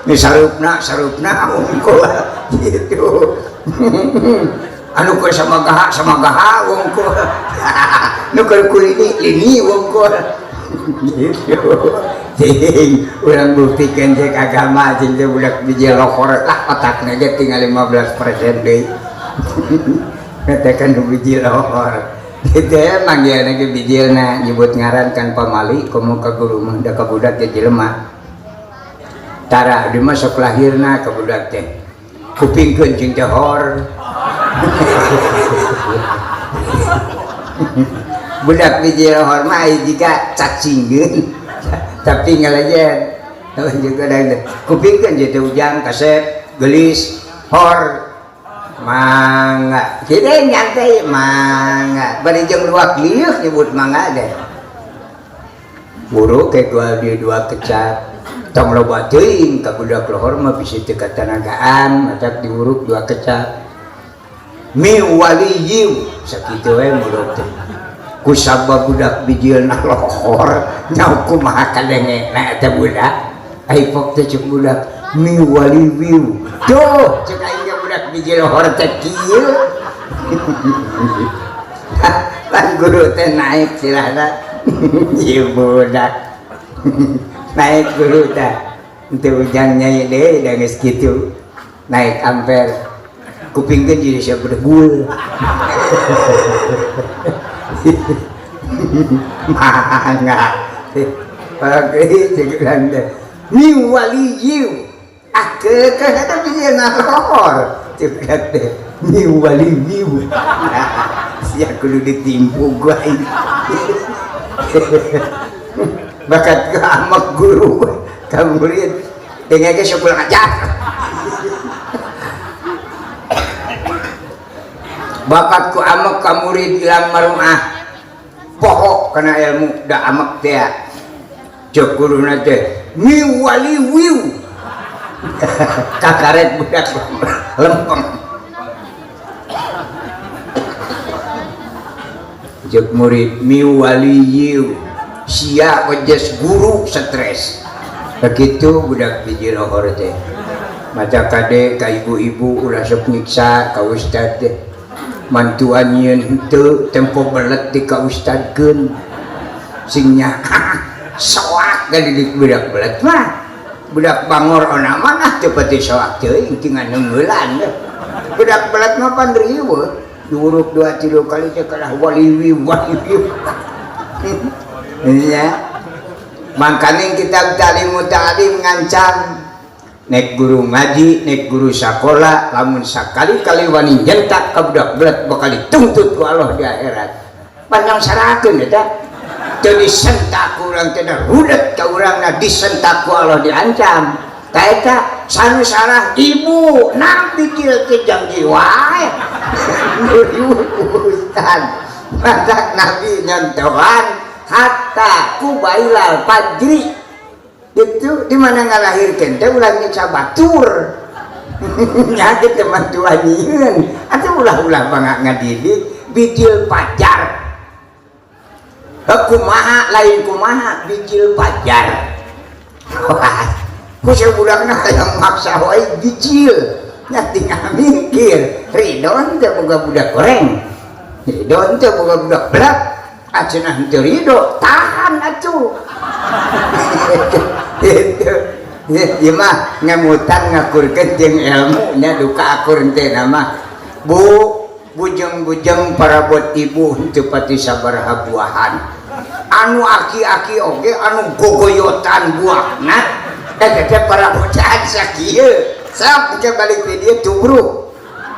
nu sarupna unggul gitu anu ku samagaha unggul nu ku ini unggul gitu ting urang buktikeun cek agama jeung teh budak biji lohor lah otakna ge tinggal 15% deui katakan biji lohor gitu ya manggilna ge bijilna nyebut ngaran kan pamali komo ka guru mah da ka budak teh jelema tara di mah sok lahirna ka budak teh kupingkeun jeung johor budak biji lohor mah jika cacinggeun tapi ngalajen juga ada kupingkeun jadi ujang kaset gelis hor mangga kita nyantai mangga bari jeung luak liuk nyebut mangga deh buru ke dua kecap tong loba teuing ka budak lohor mah bisi teu katanagaan matak diuruk 2 kecap mi waliyu sakitu we mulut teh ku sabab budak bijilna lohor nya kumaha kadengena eta budak ai pok teh cuk budak mi waliyu tuh cek aing budak biji lohor teh kieu lan guru teh naik silahna ieu budak naik guru teh henteu ujang nyai deui da geus kitu naik amper kupingkeun jadi sia berdegul mangga pakai cegelan teh mi waliyu ke kata biji lohor cegat teh mi waliyu sia kudu ditimpu gua ini bakat ke amak guru ka murid tinggal ke syukur ajar bakatku amek ka murid ilang marungah pohok karena ilmu da amek teh cek guruna teh miu wali wiu kakaret budak lempeng cek murid miu wali yiu sia ojes guru stres begitu budak biji lohor teh maca kade ka ibu-ibu ulah sok nyiksa ka ustad teh mantuan yeun henteu tempo belet di ka ustadkeun singnya soak gadidik budak belet mah budak bangor ona mah teu pati soak teuing tinggal neungeulan budak belet mah pan riweuh diuruk 2-3 kali teh kalah waliwi ya mangkane kitab Ta'limut Ta'lim ngancam nek guru ngaji nek guru sakola lamun sakali-kali wani nyentak ka budak belet bakal dituntut ku Allah di akhirat panjang sarakeun eta teu disentak urang teh rudet ka urangna disentak ku Allah diancam ta eta sanu sarah ibu nabi kira teh janji wae ustaz masak nabi nyontohan hatta kubailal fajri itu di mana ngalahirkeun teh ulah nyiksa batur nya teh teman tuanyeun atuh ulah-ulah bangga ngadidik bijil pajar kumaha lain kumaha bijil pajar ku sabudakna hayang maksa wae bijil nya tinggal mikir ridho teh boga budak goreng ridho teh boga budak belat acenah teu ridho tahan atuh itu ieu mah ngamutan ngakurkeun jeung ilmu nya duka akur teh nama bu bujeng-bujeng parabot ibu teu pati sabaraha buahan anu aki-aki oge anu gogoyotan buahna eta teh parabotan sakieu sok ke balik ke dieu tubruk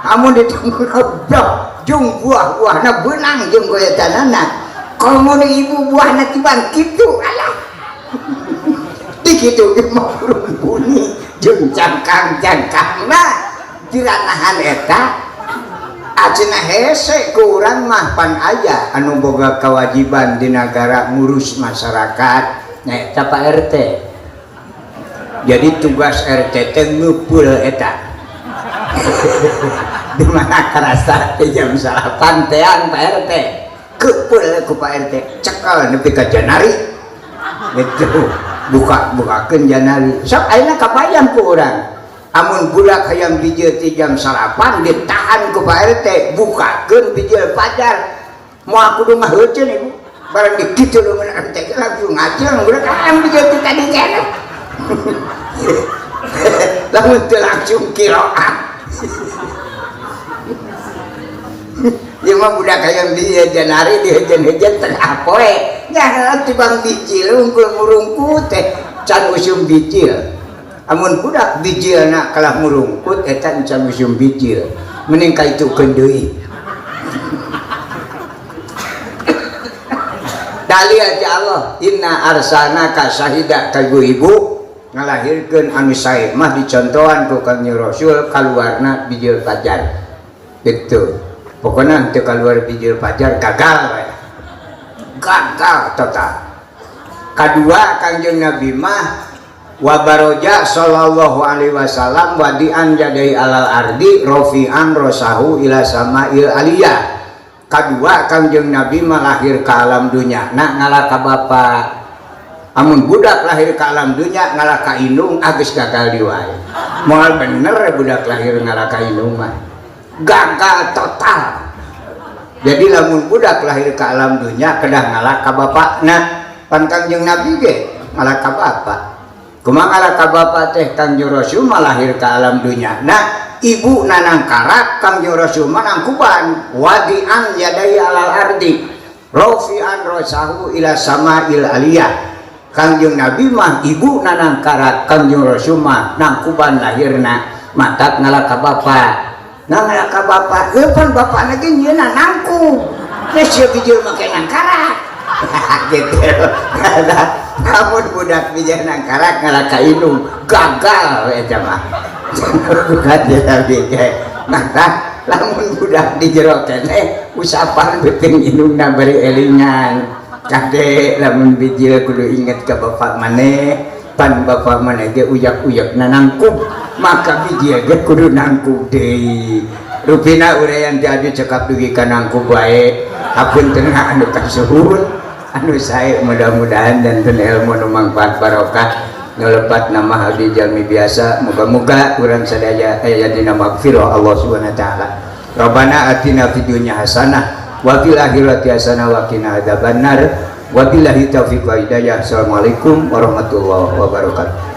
amun ditunggu goblok jeung buah-buahna beunang jeung goyotanana kalau ibu buahna tiban kitu alah dikitu mah urang bunyi jeung cangkang-cangkangna diranahan eta acenah hese ku urang mah pan aya anu boga kewajiban di negara ngurus masyarakat nya eta Pak RT jadi tugas RT teh ngumpul eta di mana karasa jam 8 teang Pak RT kepul ku Pak RT cekel nepi ka janari gitu bukakeun janari sok ayeuna kapayang ku urang amun budak hayang bijil ti jam 8 ditahan ku Pak RT bukakeun bijil pajar moal kudu ngaheuceun ibu barang dikitu leungeun RT langsung ngajeng budak hayang bijil ti tadi keneh lamun teu langsung qiraat ieu mah budak hayang bijil janari dihejen-hejen tengah poe nya tibang bijil unggul murungkut teh can usum bijil amun budak bijilna kalah murungkut eta can usum bijil mending kaitukeun deui dalil ti Allah inna arsalnaka syahida ka ibu ngalahirkeun anu sae mah dicontohan ku Kangjeng Rasul kaluarna bijil fajar gitu pokoknya teu kaluar bijil fajar gagal we gagal total kadua Kangjeng Nabi mah wa baroja sallallahu alaihi wasallam wadi'an jadai alal ardi rofi'an rosahu ila sama'il aliyah kadua Kangjeng Nabi mah lahir ke alam dunya nak ngalah ka bapa amun budak lahir ke alam dunya ngalah ka indung geus gagal di wae moal bener budak lahir ngalah ka indung mah gagal total jadi lamun budak lahir ke alam dunya kedah ngalah ka bapakna pan Kangjeng Nabi ge ngalah ka bapak kumaha ngalah ka bapak teh Kangjeng Rasul mah lahir ke alam dunya nah ibu nanang karak Kangjeng Rasul mah nangkuban wadi'an yadai alal ardi rofi'an rosahu ila sama'il aliyah Kangjeng Nabi mah ibu nanang karak Kangjeng Rasul mah nangkuban lahirna matak ngalah ka bapak nah ngalah ka bapak pan bapak lagi nyeuna nangku geus bijil make nangkarak gitu namun budak bijana karak ngalaka inung gagal ya jamaah bukan dia tapi maka lamun budak di jero kene usapan beuting inungna bari elingan kade lamun bijil kudu inget ke bapak maneh pan bapak maneh ge uyak-uyak nangkub maka bijil ge kudu nangkub deui rupina urang jadi cekap dugi ka nangkub wae hapunten anu kasuhun anu sae mudah-mudahan dan ilmu nu mangfaat barokah ngelepat nama abdi jalmi biasa moga-moga urang sadaya aya dina magfirah Allah Subhanahu wa taala. Rabbana atina fid dunya hasanah wa fil akhirati hasanah wa qina adzabannar. Wabillahi taufiq wa hidayah. Assalamualaikum warahmatullahi wabarakatuh.